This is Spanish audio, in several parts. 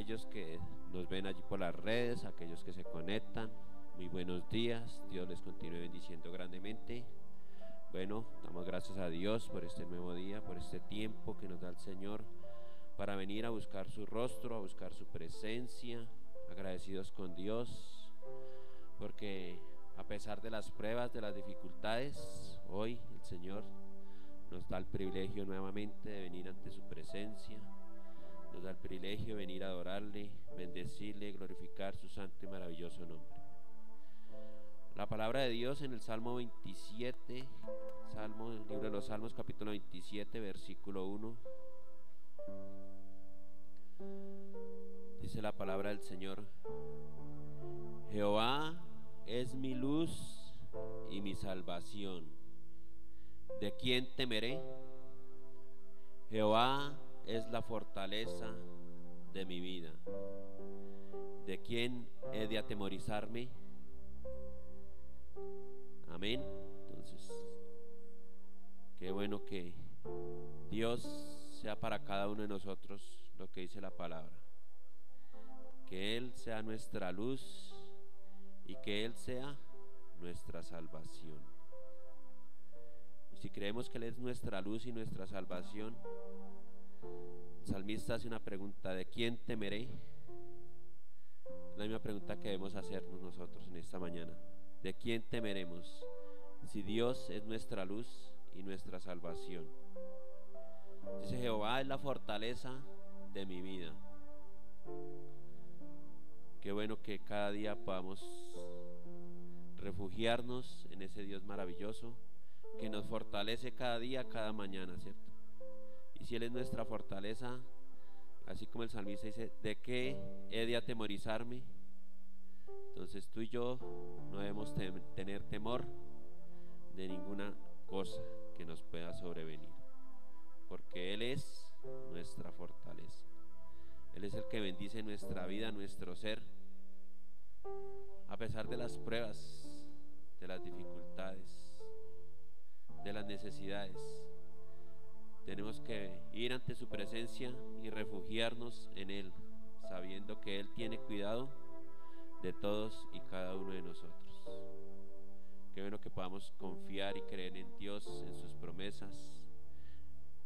aquellos que nos ven allí por las redes, aquellos que se conectan. Muy buenos días, Dios les continúe bendiciendo grandemente. Bueno, damos gracias a Dios por este nuevo día, por este tiempo que nos da el Señor para venir a buscar su rostro, a buscar su presencia, agradecidos con Dios, porque a pesar de las pruebas, de las dificultades, hoy el Señor nos da el privilegio nuevamente de venir ante su presencia, nos da el privilegio de venir a adorarle, bendecirle, glorificar su santo y maravilloso nombre. La palabra de Dios en el Salmo 27, el libro de los Salmos, capítulo 27, versículo 1. Dice la palabra del Señor: Jehová es mi luz y mi salvación. ¿De quién temeré? Jehová es la fortaleza de mi vida. ¿De quién he de atemorizarme? Amén. Entonces, qué bueno que Dios sea para cada uno de nosotros lo que dice la palabra. Que Él sea nuestra luz y que Él sea nuestra salvación. Y si creemos que Él es nuestra luz y nuestra salvación, el salmista hace una pregunta: ¿de quién temeré? Es la misma pregunta que debemos hacernos nosotros en esta mañana. ¿De quién temeremos? Si Dios es nuestra luz y nuestra salvación. Dice: Jehová es la fortaleza de mi vida. Qué bueno que cada día podamos refugiarnos en ese Dios maravilloso que nos fortalece cada día, cada mañana, ¿cierto? Y si Él es nuestra fortaleza, así como el salmista dice: ¿de qué he de atemorizarme? Entonces tú y yo no debemos tener temor de ninguna cosa que nos pueda sobrevenir, porque Él es nuestra fortaleza. Él es el que bendice nuestra vida, nuestro ser, a pesar de las pruebas, de las dificultades, de las necesidades. Tenemos que ir ante su presencia y refugiarnos en Él, sabiendo que Él tiene cuidado de todos y cada uno de nosotros. Qué bueno que podamos confiar y creer en Dios, en sus promesas,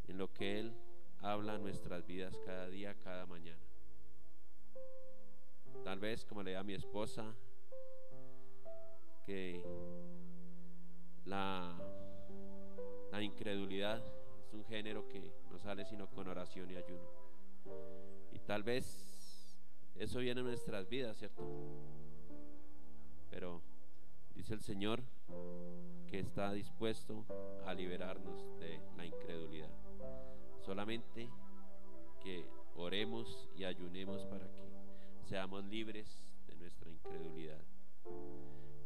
en lo que Él habla en nuestras vidas cada día, cada mañana. Tal vez, como le digo a mi esposa, que la incredulidad es un género que no sale sino con oración y ayuno. Y tal vez eso viene en nuestras vidas, ¿cierto? Pero dice el Señor que está dispuesto a liberarnos de la incredulidad. Solamente que oremos y ayunemos para que seamos libres de nuestra incredulidad.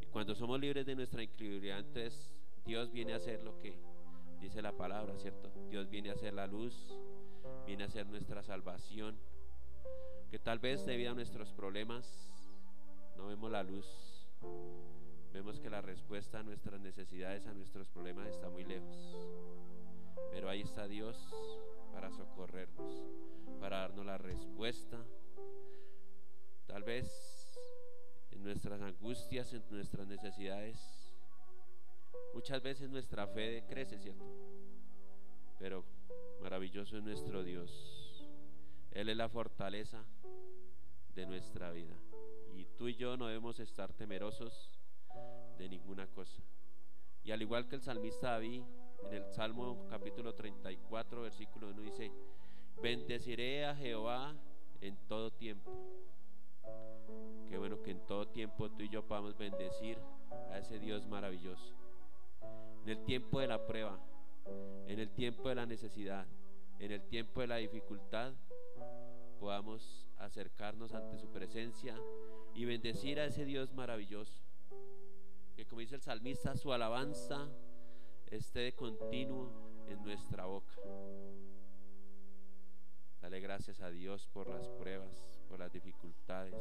Y cuando somos libres de nuestra incredulidad, entonces Dios viene a hacer lo que dice la palabra, ¿cierto? Dios viene a ser la luz, viene a ser nuestra salvación. Que tal vez debido a nuestros problemas no vemos la luz, vemos que la respuesta a nuestras necesidades, a nuestros problemas está muy lejos, pero ahí está Dios para socorrernos, para darnos la respuesta. Tal vez en nuestras angustias, en nuestras necesidades, muchas veces nuestra fe crece, ¿cierto? Pero maravilloso es nuestro Dios. Él es la fortaleza de nuestra vida, y tú y yo no debemos estar temerosos de ninguna cosa. Y al igual que el salmista David, en el Salmo capítulo 34, versículo 1 dice: bendeciré a Jehová en todo tiempo. Qué bueno que en todo tiempo tú y yo podamos bendecir a ese Dios maravilloso. En el tiempo de la prueba, en el tiempo de la necesidad, en el tiempo de la dificultad, podamos acercarnos ante su presencia y bendecir a ese Dios maravilloso. Que, como dice el salmista, su alabanza esté de continuo en nuestra boca. Dale gracias a Dios por las pruebas, por las dificultades,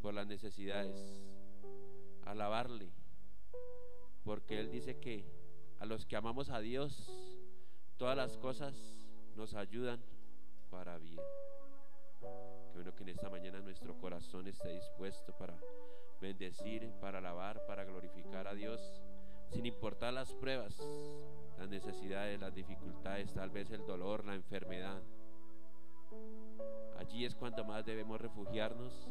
por las necesidades. Alabarle, porque Él dice que a los que amamos a Dios, todas las cosas nos ayudan para bien. Qué bueno que en esta mañana nuestro corazón esté dispuesto para bendecir, para alabar, para glorificar a Dios, sin importar las pruebas, las necesidades, las dificultades, tal vez el dolor, la enfermedad. Allí es cuando más debemos refugiarnos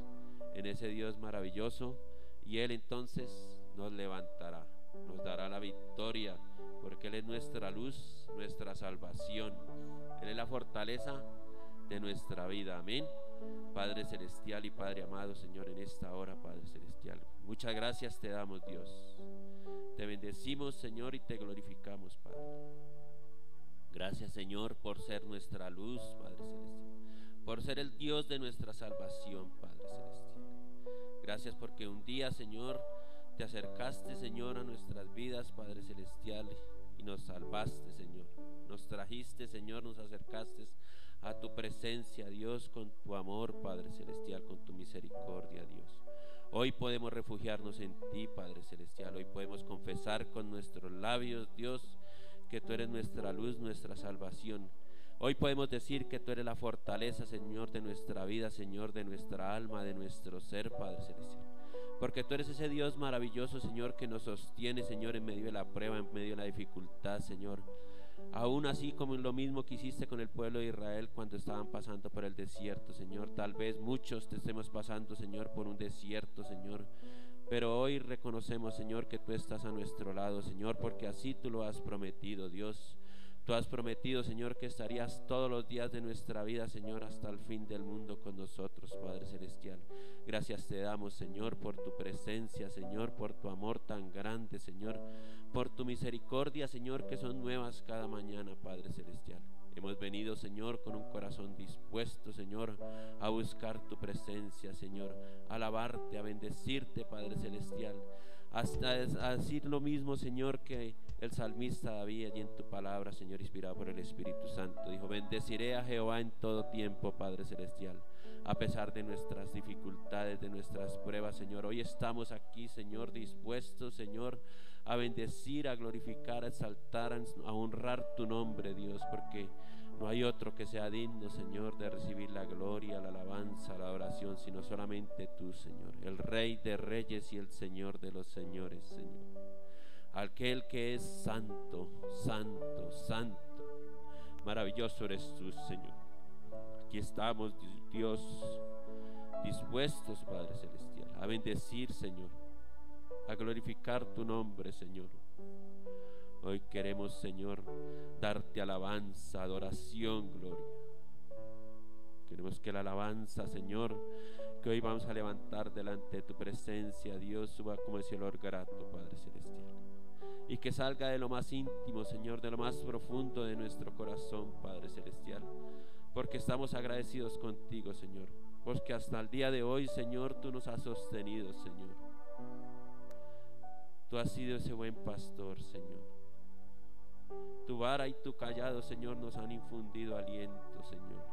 en ese Dios maravilloso, y Él entonces nos levantará, nos dará la victoria, porque Él es nuestra luz, nuestra salvación. Él es la fortaleza de nuestra vida. Amén. Padre celestial y Padre amado, Señor, en esta hora, Padre celestial, muchas gracias te damos, Dios. Te bendecimos, Señor, y te glorificamos, Padre. Gracias, Señor, por ser nuestra luz, Padre celestial, por ser el Dios de nuestra salvación, Padre celestial. Gracias porque un día, Señor, te acercaste, Señor, a nuestras vidas, Padre celestial, y nos salvaste, Señor. Nos trajiste, Señor, nos acercaste a tu presencia, Dios, con tu amor, Padre celestial, con tu misericordia, Dios. Hoy podemos refugiarnos en ti, Padre celestial. Hoy podemos confesar con nuestros labios, Dios, que tú eres nuestra luz, nuestra salvación. Hoy podemos decir que tú eres la fortaleza, Señor, de nuestra vida, Señor, de nuestra alma, de nuestro ser, Padre celestial. Porque tú eres ese Dios maravilloso, Señor, que nos sostiene, Señor, en medio de la prueba, en medio de la dificultad, Señor. Aún así como en lo mismo que hiciste con el pueblo de Israel cuando estaban pasando por el desierto, Señor. Tal vez muchos te estemos pasando, Señor, por un desierto, Señor. Pero hoy reconocemos, Señor, que tú estás a nuestro lado, Señor, porque así tú lo has prometido, Dios. Tú has prometido, Señor, que estarías todos los días de nuestra vida, Señor, hasta el fin del mundo con nosotros, Padre celestial. Gracias te damos, Señor, por tu presencia, Señor, por tu amor tan grande, Señor, por tu misericordia, Señor, que son nuevas cada mañana, Padre celestial. Hemos venido, Señor, con un corazón dispuesto, Señor, a buscar tu presencia, Señor, a alabarte, a bendecirte, Padre celestial, hasta a decir lo mismo, Señor, que el salmista David allí en tu palabra, Señor, inspirado por el Espíritu Santo, dijo: bendeciré a Jehová en todo tiempo, Padre celestial. A pesar de nuestras dificultades, de nuestras pruebas, Señor, hoy estamos aquí, Señor, dispuestos, Señor, a bendecir, a glorificar, a exaltar, a honrar tu nombre, Dios, porque no hay otro que sea digno, Señor, de recibir la gloria, la alabanza, la oración, sino solamente tú, Señor, el Rey de reyes y el Señor de los señores, Señor. Aquel que es santo, santo, santo. Maravilloso eres tú, Señor. Aquí estamos, Dios, dispuestos, Padre celestial, a bendecir, Señor, a glorificar tu nombre, Señor. Hoy queremos, Señor, darte alabanza, adoración, gloria. Queremos que la alabanza, Señor, que hoy vamos a levantar delante de tu presencia, Dios, suba como ese olor grato, Padre celestial. Y que salga de lo más íntimo, Señor, de lo más profundo de nuestro corazón, Padre celestial. Porque estamos agradecidos contigo, Señor. Porque hasta el día de hoy, Señor, tú nos has sostenido, Señor. Tú has sido ese buen pastor, Señor. Tu vara y tu callado, Señor, nos han infundido aliento, Señor.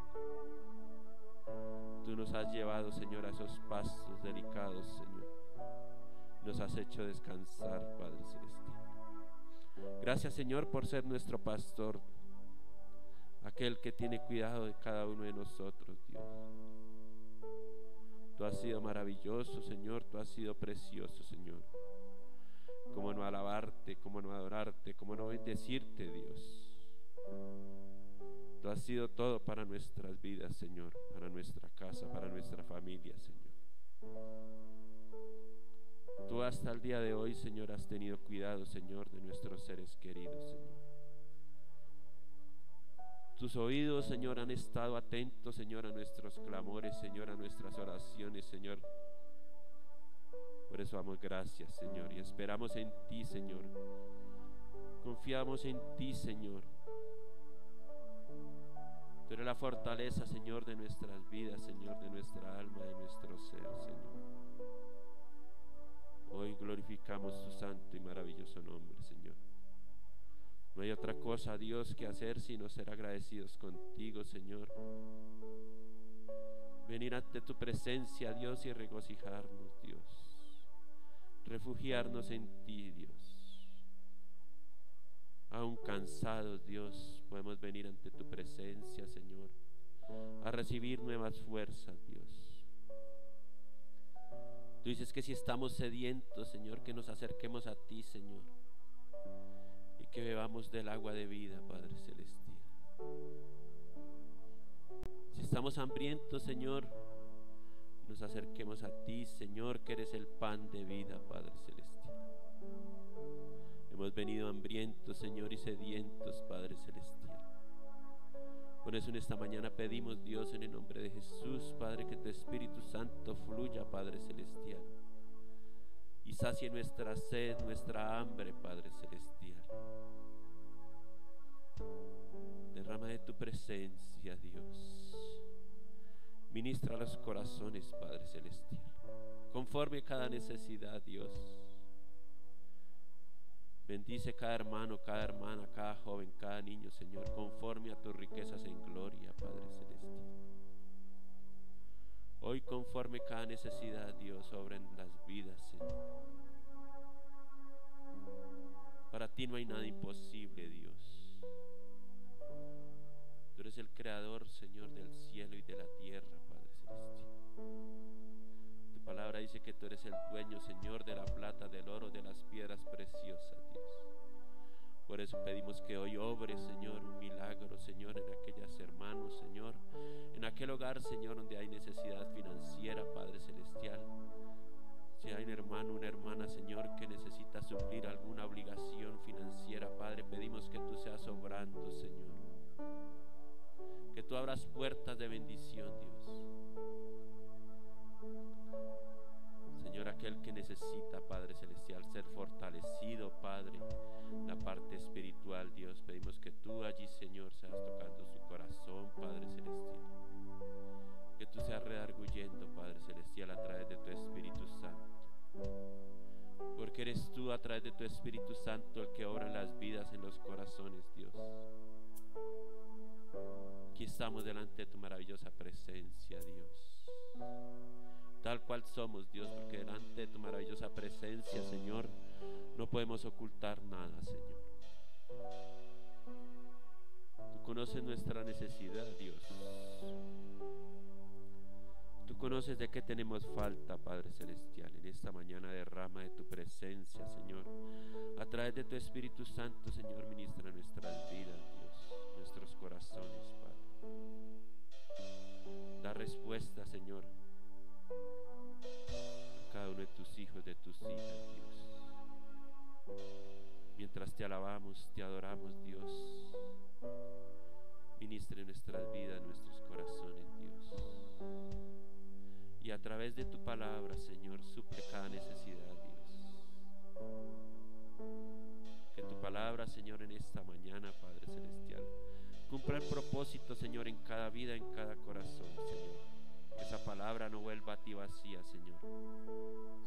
Tú nos has llevado, Señor, a esos pastos delicados, Señor. Nos has hecho descansar, Padre celestial. Gracias, Señor, por ser nuestro pastor, aquel que tiene cuidado de cada uno de nosotros, Dios. Tú has sido maravilloso, Señor, tú has sido precioso, Señor. Cómo no alabarte, cómo no adorarte, cómo no bendecirte, Dios. Tú has sido todo para nuestras vidas, Señor, para nuestra casa, para nuestra familia, Señor. Tú hasta el día de hoy, Señor, has tenido cuidado, Señor, de nuestros seres queridos, Señor. Tus oídos, Señor, han estado atentos, Señor, a nuestros clamores, Señor, a nuestras oraciones, Señor. Por eso damos gracias, Señor, y esperamos en ti, Señor. Confiamos en ti, Señor. Tú eres la fortaleza, Señor, de nuestras vidas, Señor, de nuestra alma, de nuestro ser, Señor. Hoy glorificamos tu santo y maravilloso nombre, Señor. No hay otra cosa, Dios, que hacer sino ser agradecidos contigo, Señor. Venir ante tu presencia, Dios, y regocijarnos, Dios. Refugiarnos en ti, Dios. Aún cansados, Dios, podemos venir ante tu presencia, Señor, a recibir nuevas fuerzas, Dios. Tú dices que si estamos sedientos, Señor, que nos acerquemos a ti, Señor, y que bebamos del agua de vida, Padre celestial. Si estamos hambrientos, Señor, nos acerquemos a ti, Señor, que eres el pan de vida, Padre celestial. Hemos venido hambrientos, Señor, y sedientos, Padre celestial. Por eso en esta mañana pedimos, Dios, en el nombre de Jesús, Padre, que tu Espíritu Santo fluya, Padre celestial, y sacie nuestra sed, nuestra hambre, Padre celestial. Derrama de tu presencia, Dios. Ministra los corazones, Padre celestial, conforme cada necesidad, Dios. Bendice cada hermano, cada hermana, cada joven, cada niño, Señor, conforme a tus riquezas en gloria, Padre celestial. Hoy, conforme cada necesidad, Dios, obra en las vidas, Señor. Para ti no hay nada imposible, Dios. Tú eres el creador, Señor, del cielo y de la tierra, Padre celestial. Tu palabra dice que tú eres el dueño, Señor, de la plata, del oro, de las piedras preciosas, Dios. Por eso pedimos que hoy obre, Señor, un milagro, Señor, en aquellas hermanos, Señor, en aquel hogar, Señor, donde hay necesidad financiera, Padre celestial. Si hay un hermano, una hermana, Señor, que necesita suplir alguna obligación financiera, Padre, pedimos que tú seas obrando, Señor. Que tú abras puertas de bendición, Dios. Señor, aquel que necesita, Padre celestial, ser fortalecido, Padre, la parte espiritual, Dios, pedimos que tú allí, Señor, seas tocando su corazón, Padre celestial. Que tú seas redarguyendo, Padre celestial, a través de tu Espíritu Santo. Porque eres tú, a través de tu Espíritu Santo, el que obra en las vidas, en los corazones, Dios. Aquí estamos delante de tu maravillosa presencia, Dios. Tal cual somos, Dios, porque delante de tu maravillosa presencia, Señor, no podemos ocultar nada, Señor. Tú conoces nuestra necesidad, Dios. Tú conoces de qué tenemos falta, Padre celestial. En esta mañana derrama de tu presencia, Señor. A través de tu Espíritu Santo, Señor, ministra nuestras vidas, Dios, nuestros corazones, Padre. Da respuesta, Señor, a cada uno de tus hijos, de tus hijas, Dios. Mientras te alabamos, te adoramos, Dios, ministre nuestras vidas, nuestros corazones, Dios. Y a través de tu palabra, Señor, suple cada necesidad, Dios. Que tu palabra, Señor, en esta mañana, Padre celestial, cumpla el propósito, Señor, en cada vida, en cada corazón, Señor. Que esa palabra no vuelva a ti vacía, Señor,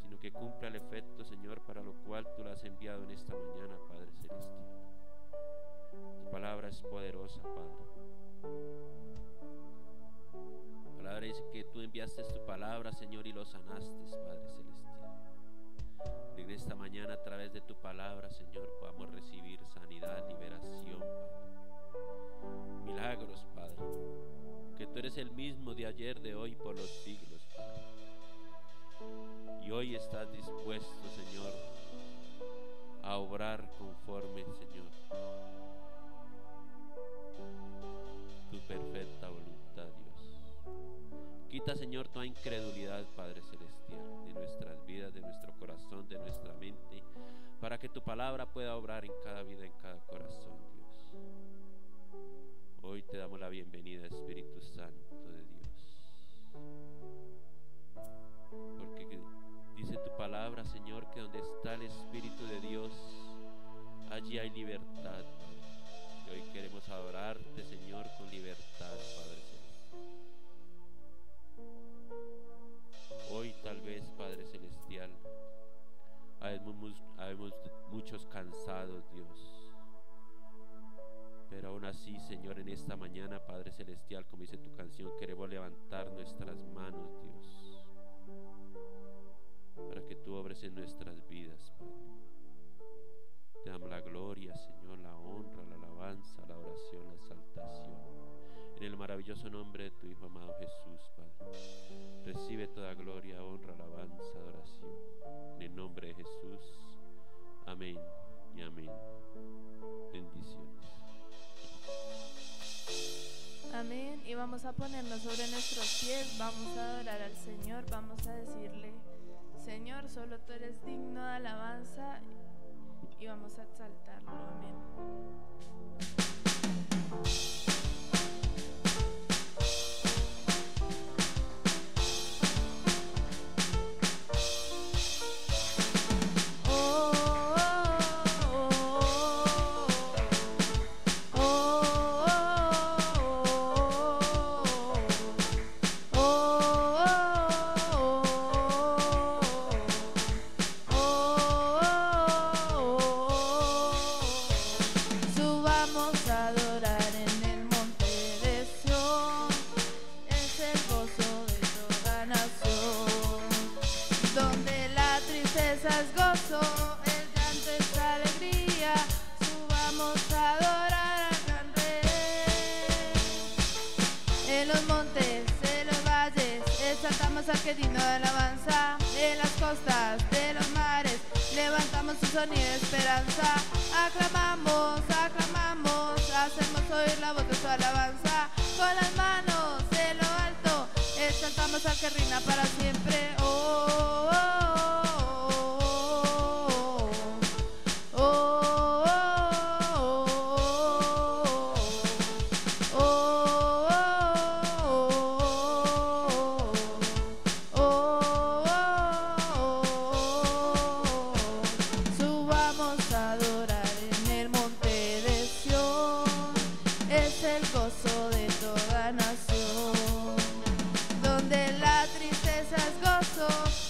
sino que cumpla el efecto, Señor, para lo cual tú la has enviado en esta mañana, Padre celestial. Tu palabra es poderosa, Padre. Tu palabra dice que tú enviaste tu palabra, Señor, y lo sanaste, Padre celestial. Y en esta mañana, a través de tu palabra, Señor, podamos recibir sanidad, liberación, Padre. Milagros, Padre. Que tú eres el mismo de ayer, de hoy, por los siglos, Padre. Y hoy estás dispuesto, Señor, a obrar conforme, Señor, tu perfecta voluntad, Dios. Quita, Señor, toda incredulidad, Padre celestial, de nuestras vidas, de nuestro corazón, de nuestra mente, para que tu palabra pueda obrar en cada vida, en cada corazón, Dios. Hoy te damos la bienvenida, Espíritu Santo de Dios. Porque dice tu palabra, Señor, que donde está el Espíritu de Dios, allí hay libertad, Padre. Y hoy queremos adorarte, Señor, con libertad, Padre celestial. Hoy tal vez, Padre celestial, habemos muchos cansados, Dios. Pero aún así, Señor, en esta mañana, Padre celestial, como dice tu canción, queremos levantar nuestras manos, Dios, para que tú obres en nuestras vidas, Padre. damos la gloria, Señor, la honra, la alabanza, la oración, la exaltación. En En el maravilloso nombre de tu Hijo amado Jesús, Padre, recibe toda gloria, honra, alabanza, adoración. En el nombre de Jesús, amén y amén. Bendiciones. Amén. Y vamos a ponernos sobre nuestros pies, vamos a adorar al Señor, vamos a decirle: Señor, solo tú eres digno de alabanza, y vamos a exaltarlo. Amén. Al que digno de alabanza, en las costas de los mares, levantamos su sonido de esperanza. Aclamamos, aclamamos, hacemos oír la voz de su alabanza. Con las manos en lo alto, exaltamos al que reina para siempre. Oh, oh, oh, oh, oh, oh, oh,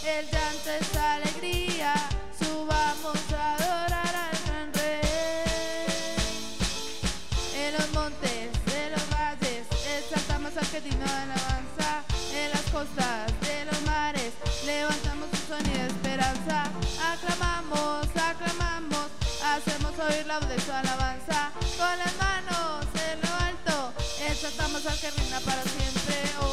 el llanto es alegría, subamos a adorar al gran rey. En los montes, en los valles, exaltamos al que digno de alabanza. En las costas de los mares, levantamos un sonido de esperanza. Aclamamos, aclamamos, hacemos oír la voz de su alabanza. Con las manos en lo alto, exaltamos al que reina para siempre. Oh,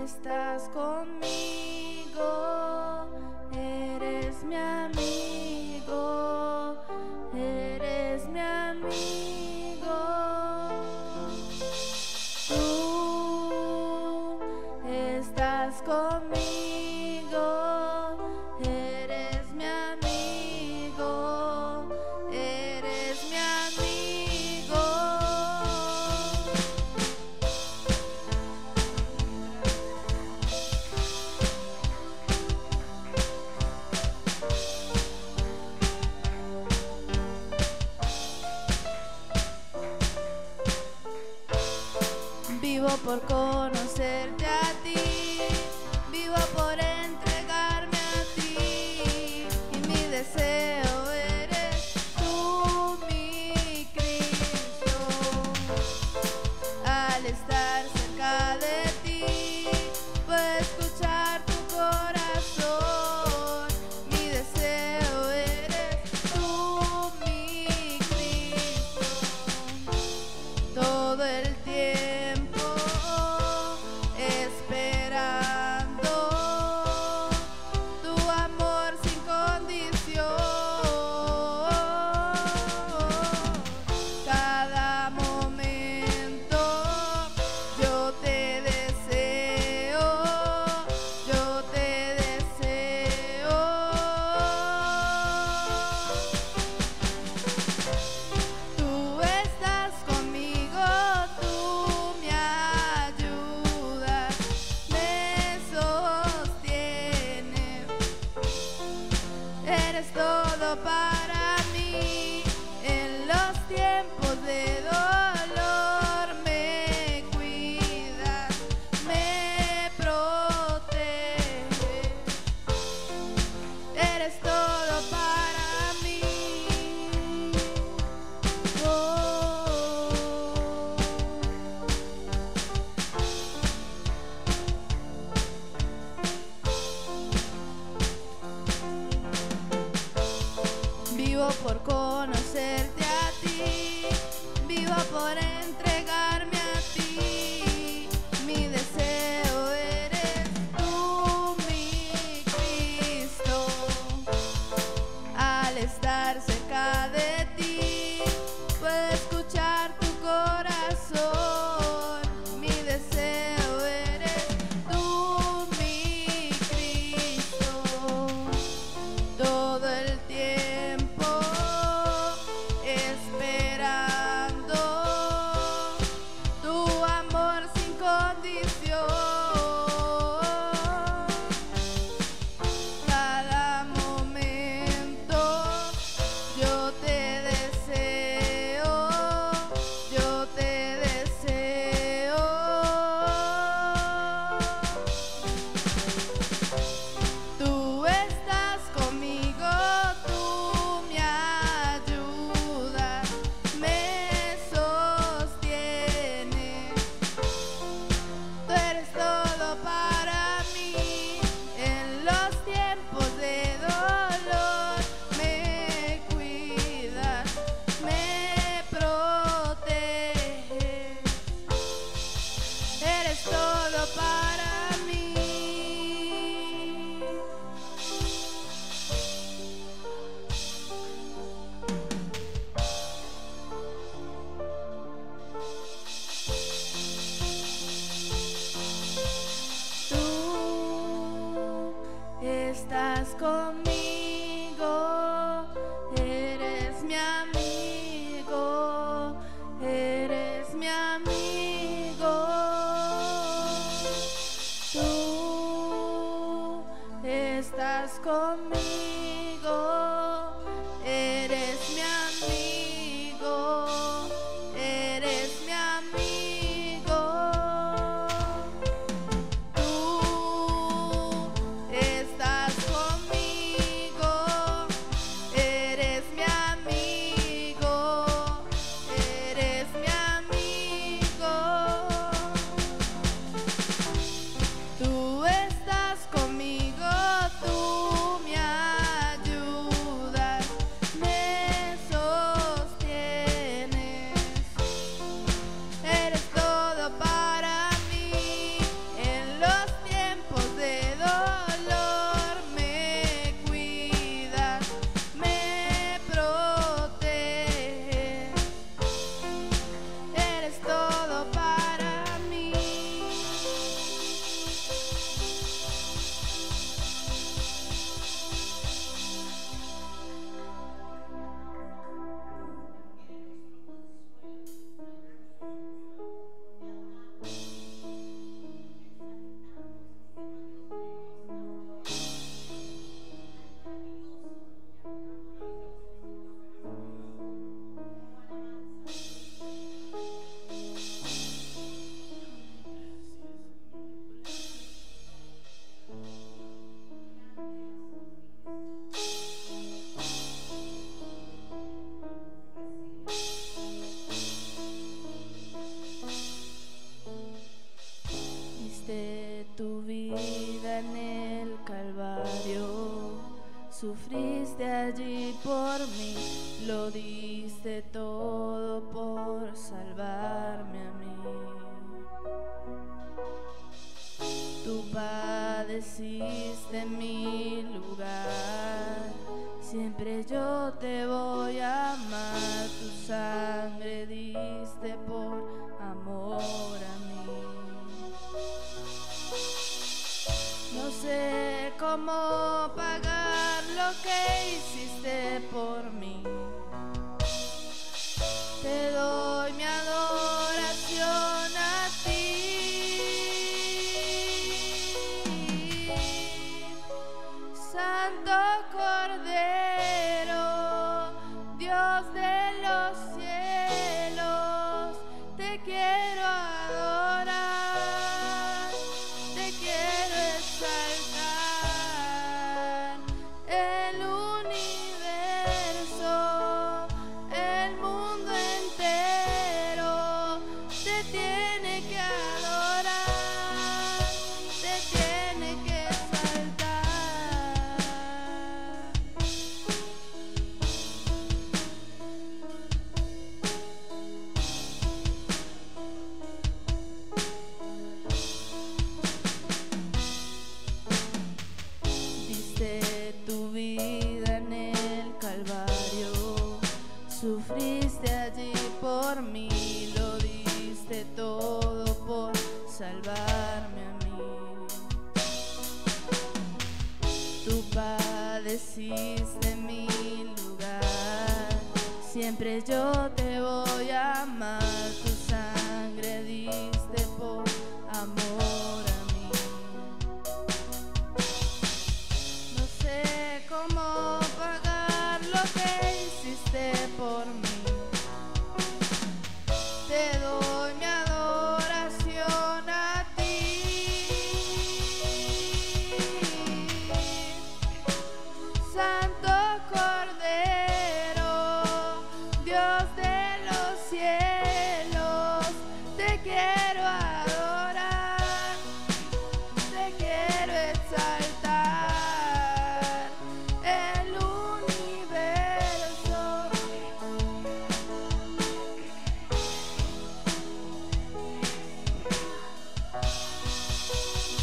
estás conmigo, eres mi amigo, eres mi amigo. Tú estás conmigo, eres mi amigo, eres mi amigo. Vivo por conocerte a ti, vivo por entregarme a ti, y mi deseo eres tú, mi Cristo. Al estar cerca de ti, puedo escuchar tu corazón, mi deseo eres tú, mi Cristo. Todo el tiempo es Eres todo para mí en los tiempos de dolor. Me cuidas, me proteges. Eres todo para mí. Vivo por conocerte a ti, vivo por entregarme a ti. Mi deseo eres tú, mi Cristo. Al estar cerca de ti, puedo escuchar tu corazón. Mi deseo eres tú, mi Cristo. Todo el tiempo esperando tu amor sin condición. Cada momento yo te deseo, yo te deseo. Tú estás conmigo, tú me ayudas, me sostienes. Tú eres todo para mí en los tiempos de dolor. Me cuidas, me proteges. Eres todo para mí. Tú estás conmigo, eres mi amigo, eres mi amigo. Tú estás conmigo, eres mi amigo, eres mi amigo. Tú estás conmigo, eres mi amigo, eres mi amigo. Tú estás conmigo, tú me ayudas, me sostienes. Eres todo para mí en los tiempos de dolor. Me cuidas, me proteges. Eres todo para mí. Diste tu vida en el Calvario, sufriste allí por mí, lo diste todo por salvarme a mí. Tú padeciste en mi lugar, siempre yo te voy a amar. Tu sangre diste por amor a mí. No sé cómo pagar lo que hiciste por mí. Te doy mi adoración a ti. Santo Cordero. hiciste mi lugar. Siempre yo te voy a amar, tu sangre diste por amor a mí. No sé cómo pagar lo que hiciste por mí. Te doy mi adoración a ti, Santo Cordero, Dios de los cielos. Te quiero adorar, te quiero exaltar, el universo.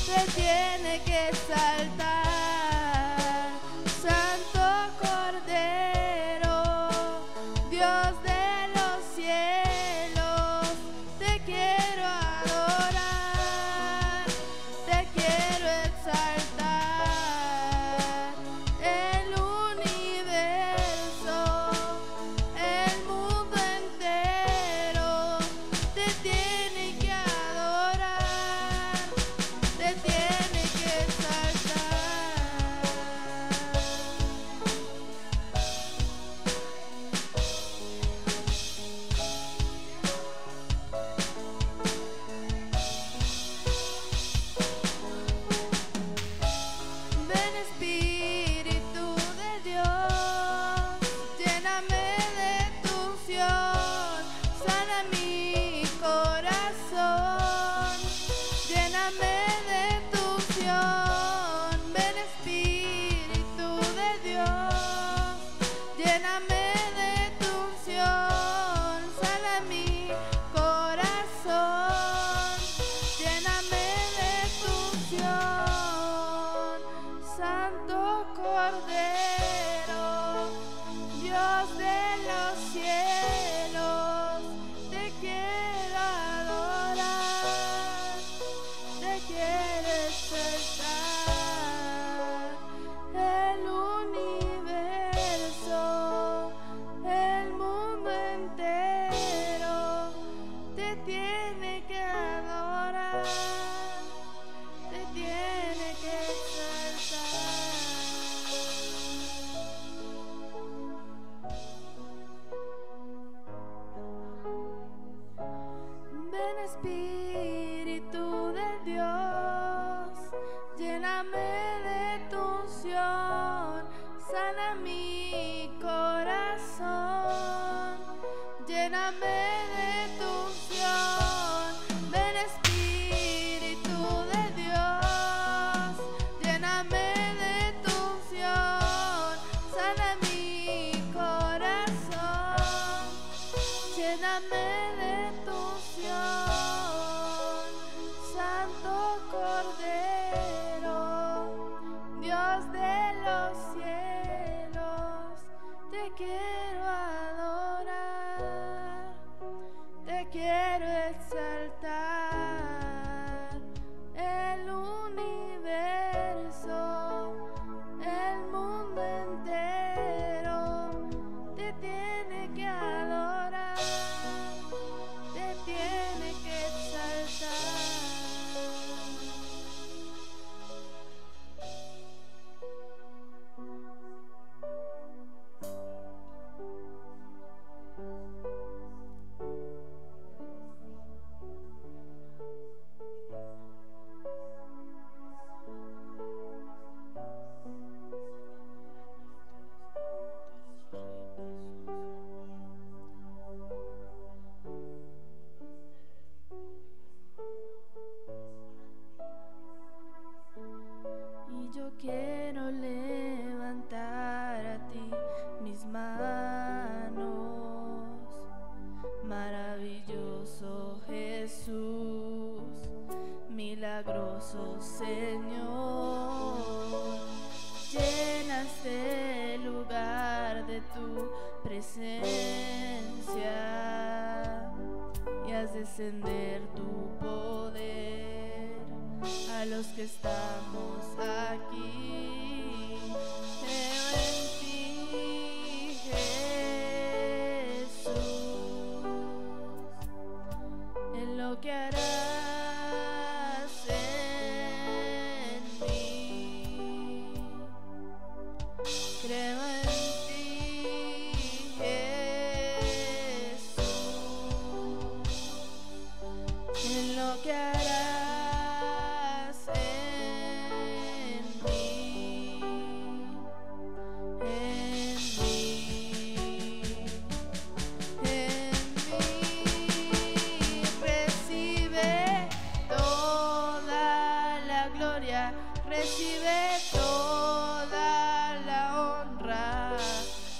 Te tiene que exaltar, Santo Cordero, Dios de los cielos. Te quiero adorar, te quiero exaltar, el universo, el mundo entero. Te tiene que adorar, te tiene que exaltar. Ven Espíritu de Dios, lléname de tu unción, sana mi corazón, lléname de tu unción. Ven Espíritu de Dios, lléname de tu unción, sana mi corazón, lléname de tu unción. Santo Cordero, Dios de los cielos, te quiero adorar, te quiero exaltar, el universo, el mundo entero. Te tiene que adorar, te tiene que exaltar. Ven Espíritu de Dios, lléname de tu unción, sana mi corazón, lléname de tu unción. Ven Espíritu de Dios, lléname de tu unción, sana mi corazón, lléname de tu unción. Santo Cordero, Dios de los cielos, te quiero adorar, te quiero exaltar, el universo, el mundo entero. Te tiene que adorar, te tiene que exaltar. Y yo quiero levantar a ti mis manos, maravilloso Jesús, milagroso Señor. Llena este lugar de tu presencia y haz descender tu poder a los que estamos aquí. Te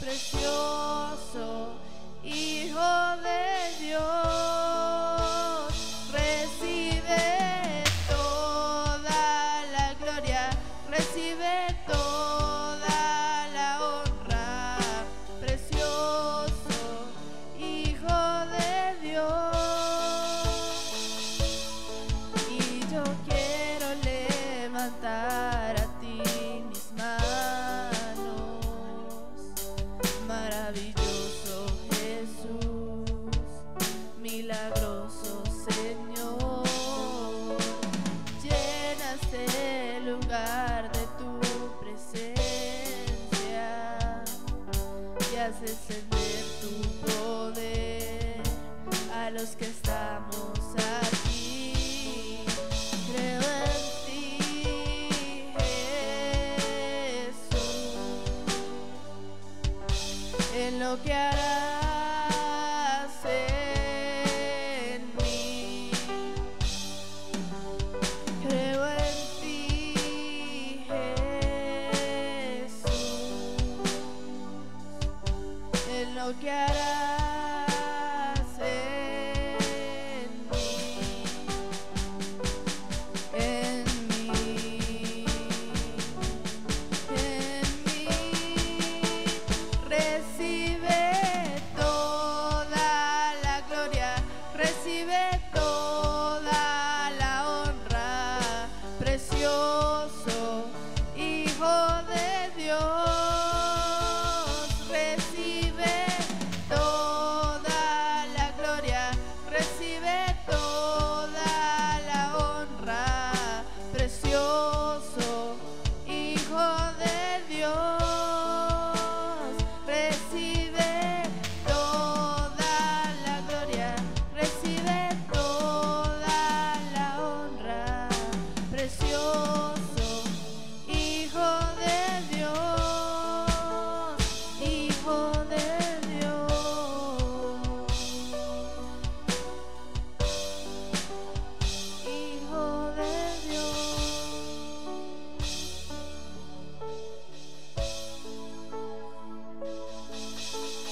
precioso Hijo de Dios, recibe toda la gloria, recibe toda la honra, precioso Hijo de Dios. Y yo quiero levantar a ti mis manos, maravilloso Jesús, milagroso Señor. Llenas el lugar de tu presencia y haces sentir tu poder a los que estamos aquí. Creo en ti, Jesús, en lo que harás en mí. Creo en ti, Jesús, en lo que harás en mí, en mí, en mí. Recibe toda la gloria, recibe toda la honra, precioso Hijo de Dios. Recibe toda la gloria, recibe toda la honra, precioso Hijo de Dios. Recibe toda la gloria, recibe toda la honra, precioso Hijo de Dios, Hijo de Dios, Hijo de Dios.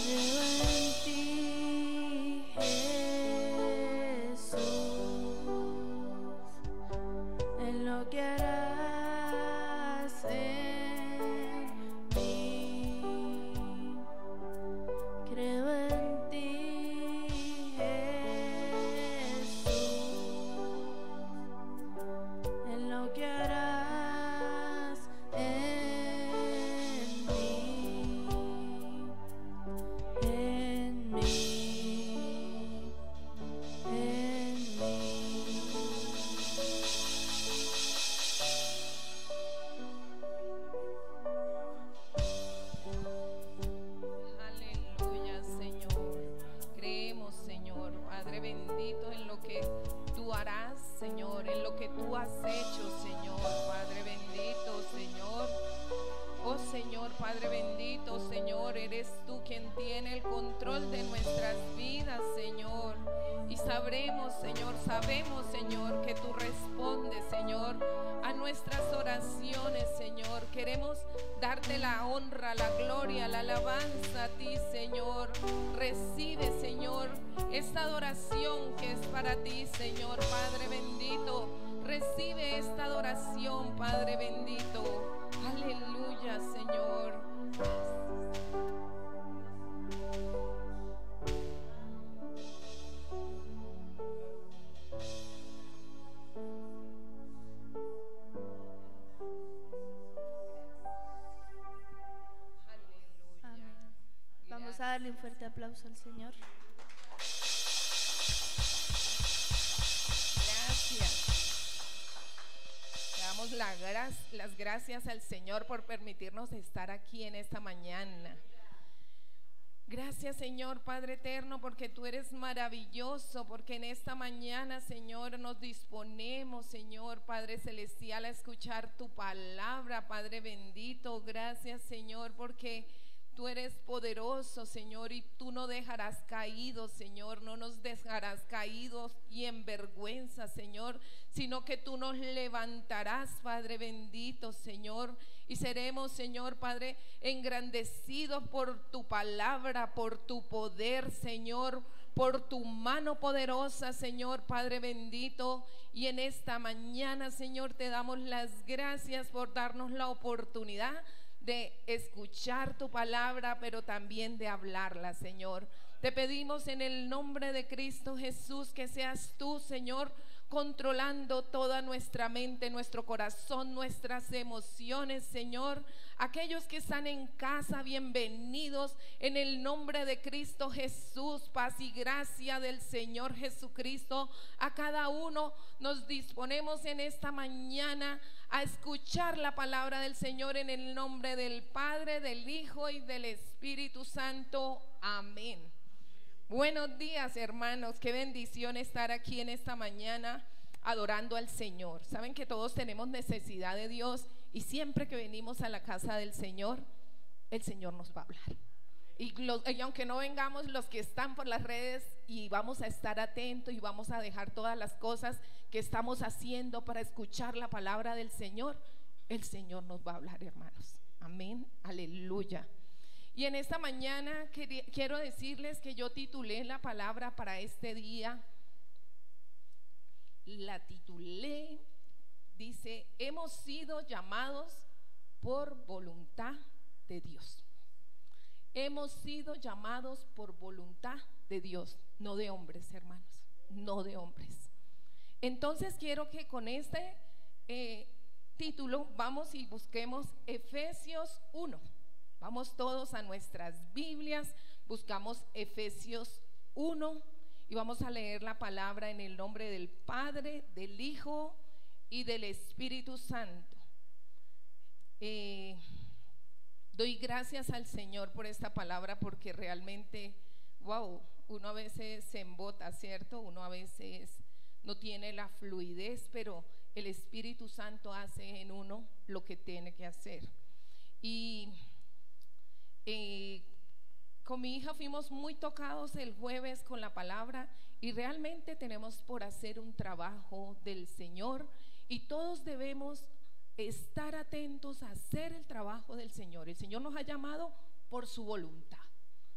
Creo en ti, Jesús, en lo que harás en mí. Creo en ti, Jesús, en lo que harás en mí, en mí, en mí. Aleluya, Señor. Creemos, Señor, Padre bendito, en lo que tú harás, Señor, en lo que tú has hecho, Señor, Padre bendito, Señor. Oh Señor, Padre bendito, Señor, eres tú quien tiene el control de nuestras vidas, Señor. Y sabemos, Señor, que tú respondes, Señor, a nuestras oraciones, Señor. Queremos darte la honra, la gloria, la alabanza a ti, Señor. Recibe, Señor, esta adoración que es para ti, Señor, Padre bendito. Recibe esta adoración, Padre bendito. Aleluya, Señor. Amén. Vamos a darle un fuerte aplauso al Señor. Gracias. Le damos las gracias al Señor por permitirnos estar aquí en esta mañana. Gracias, Señor Padre eterno, porque tú eres maravilloso, porque en esta mañana, Señor, nos disponemos, Señor Padre celestial, a escuchar tu palabra, Padre bendito. Gracias, Señor, porque tú eres poderoso, Señor, y tú no dejarás caídos, Señor, no nos dejarás caídos y en vergüenza, Señor, sino que tú nos levantarás, Padre bendito, Señor. y seremos, Señor Padre, engrandecidos por tu palabra, por tu poder, Señor, por tu mano poderosa, Señor Padre bendito. Y en esta mañana, Señor, te damos las gracias por darnos la oportunidad de escuchar tu palabra, pero también de hablarla, Señor. Te pedimos en el nombre de Cristo Jesús que seas tú, Señor, controlando toda nuestra mente, nuestro corazón, nuestras emociones, Señor. Aquellos que están en casa, bienvenidos en el nombre de Cristo Jesús. Paz y gracia del Señor Jesucristo a cada uno. Nos disponemos en esta mañana a escuchar la palabra del Señor en el nombre del Padre, del Hijo y del Espíritu Santo. Amén. Buenos días, hermanos, qué bendición estar aquí en esta mañana adorando al Señor. Saben que todos tenemos necesidad de Dios y siempre que venimos a la casa del Señor, el Señor nos va a hablar. Y aunque no vengamos, los que están por las redes, y vamos a estar atentos y vamos a dejar todas las cosas que estamos haciendo para escuchar la palabra del Señor, el Señor nos va a hablar, hermanos. Amén, aleluya. Y en esta mañana quiero decirles que yo titulé la palabra para este día, la titulé, dice: hemos sido llamados por voluntad de Dios. Hemos sido llamados por voluntad de Dios, no de hombres, hermanos, no de hombres. Entonces quiero que con este título vamos y busquemos Efesios 1. Vamos todos a nuestras Biblias, buscamos Efesios 1 y vamos a leer la palabra en el nombre del Padre, del Hijo y del Espíritu Santo. Doy gracias al Señor por esta palabra, porque realmente, wow, uno a veces se embota, ¿cierto? Uno a veces no tiene la fluidez, pero el Espíritu Santo hace en uno lo que tiene que hacer. Y con mi hija fuimos muy tocados el jueves con la palabra, y realmente tenemos por hacer un trabajo del Señor, y todos debemos estar atentos a hacer el trabajo del Señor. El Señor nos ha llamado por su voluntad.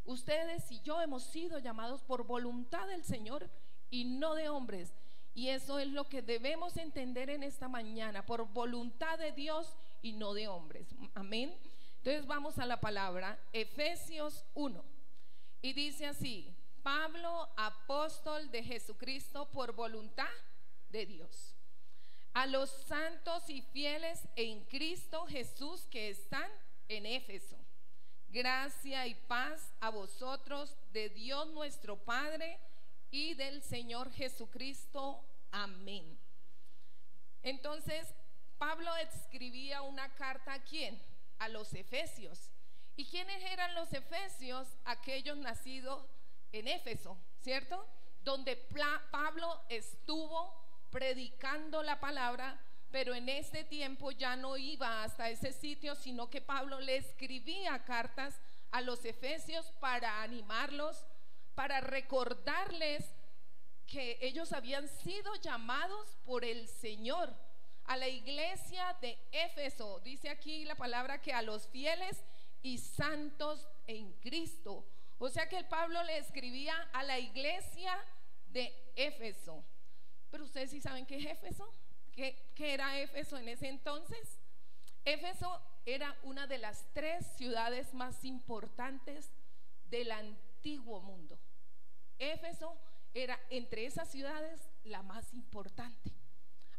Ustedes y yo hemos sido llamados por voluntad del Señor y no de hombres, y eso es lo que debemos entender en esta mañana: por voluntad de Dios y no de hombres. Amén. Entonces vamos a la palabra, Efesios 1, y dice así: Pablo, apóstol de Jesucristo por voluntad de Dios, a los santos y fieles en Cristo Jesús que están en Éfeso, gracia y paz a vosotros de Dios nuestro Padre y del Señor Jesucristo. Amén. Entonces Pablo escribía una carta ¿a quién? A los efesios. ¿Y quiénes eran los efesios? Aquellos nacidos en Éfeso, ¿cierto? Donde Pablo estuvo predicando la palabra, pero en este tiempo ya no iba hasta ese sitio, sino que Pablo le escribía cartas a los efesios para animarlos, para recordarles que ellos habían sido llamados por el Señor. A la iglesia de Éfeso, dice aquí la palabra que a los fieles y santos en Cristo. O sea que el Pablo le escribía a la iglesia de Éfeso. Pero ustedes sí saben qué es Éfeso, qué era Éfeso en ese entonces. Éfeso era una de las 3 ciudades más importantes del antiguo mundo. Éfeso era entre esas ciudades la más importante.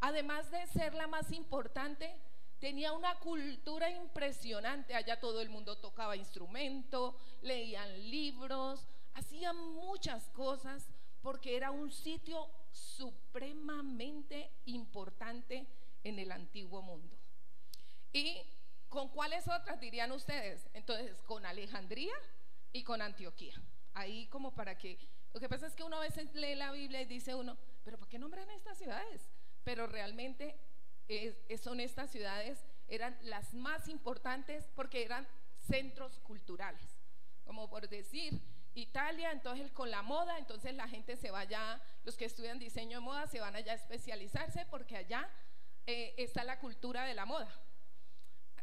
Además de ser la más importante, tenía una cultura impresionante. Allá todo el mundo tocaba instrumento, leían libros, hacían muchas cosas, porque era un sitio supremamente importante en el antiguo mundo. ¿Y con cuáles otras dirían ustedes? Entonces, con Alejandría y con Antioquía. Ahí como para que, lo que pasa es que uno a veces lee la Biblia y dice uno, pero ¿por qué nombran estas ciudades? Pero realmente son estas ciudades, eran las más importantes porque eran centros culturales. Como por decir, Italia, entonces con la moda, entonces la gente se va allá, los que estudian diseño de moda se van allá a especializarse, porque allá está la cultura de la moda.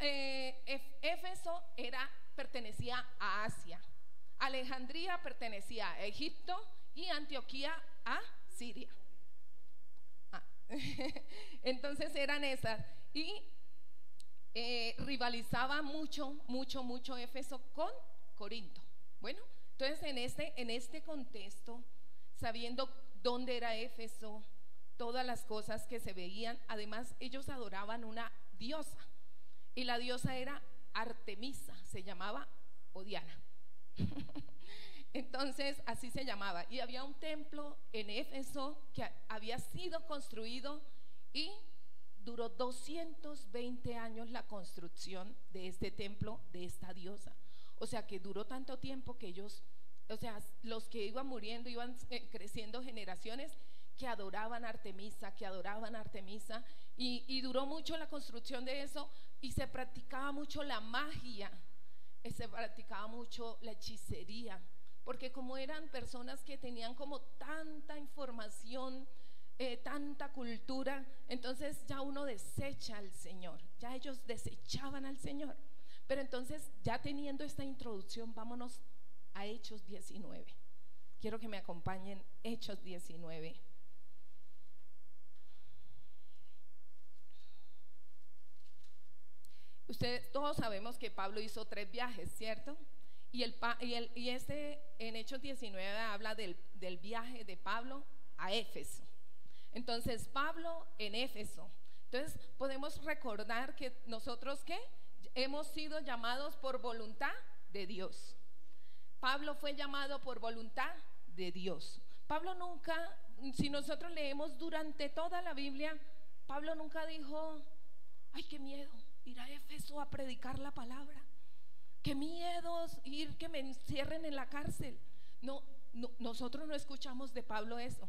Éfeso pertenecía a Asia, Alejandría pertenecía a Egipto y Antioquía a Siria. Entonces eran esas, y rivalizaba mucho Éfeso con Corinto. Bueno, entonces en este contexto, sabiendo dónde era Éfeso, todas las cosas que se veían, además ellos adoraban una diosa, y la diosa era Artemisa, se llamaba, o Diana. Entonces así se llamaba, y había un templo en Éfeso que había sido construido, y duró 220 años la construcción de este templo, de esta diosa. O sea que duró tanto tiempo que ellos, o sea, los que iban muriendo, iban creciendo generaciones que adoraban a Artemisa, y duró mucho la construcción de eso, y se practicaba mucho la magia, se practicaba mucho la hechicería, porque como eran personas que tenían como tanta información, tanta cultura, entonces ya uno desecha al Señor, ya ellos desechaban al Señor. Pero entonces, ya teniendo esta introducción, vámonos a Hechos 19. Quiero que me acompañen, Hechos 19. Ustedes todos sabemos que Pablo hizo 3 viajes, ¿cierto? Y en Hechos 19 habla del viaje de Pablo a Éfeso. Entonces, Pablo en Éfeso. Entonces, podemos recordar que nosotros, ¿qué? Hemos sido llamados por voluntad de Dios. Pablo fue llamado por voluntad de Dios. Pablo nunca, si nosotros leemos durante toda la Biblia, Pablo nunca dijo: ay, qué miedo ir a Éfeso a predicar la palabra, qué miedo ir que me encierren en la cárcel. No, nosotros no escuchamos de Pablo eso,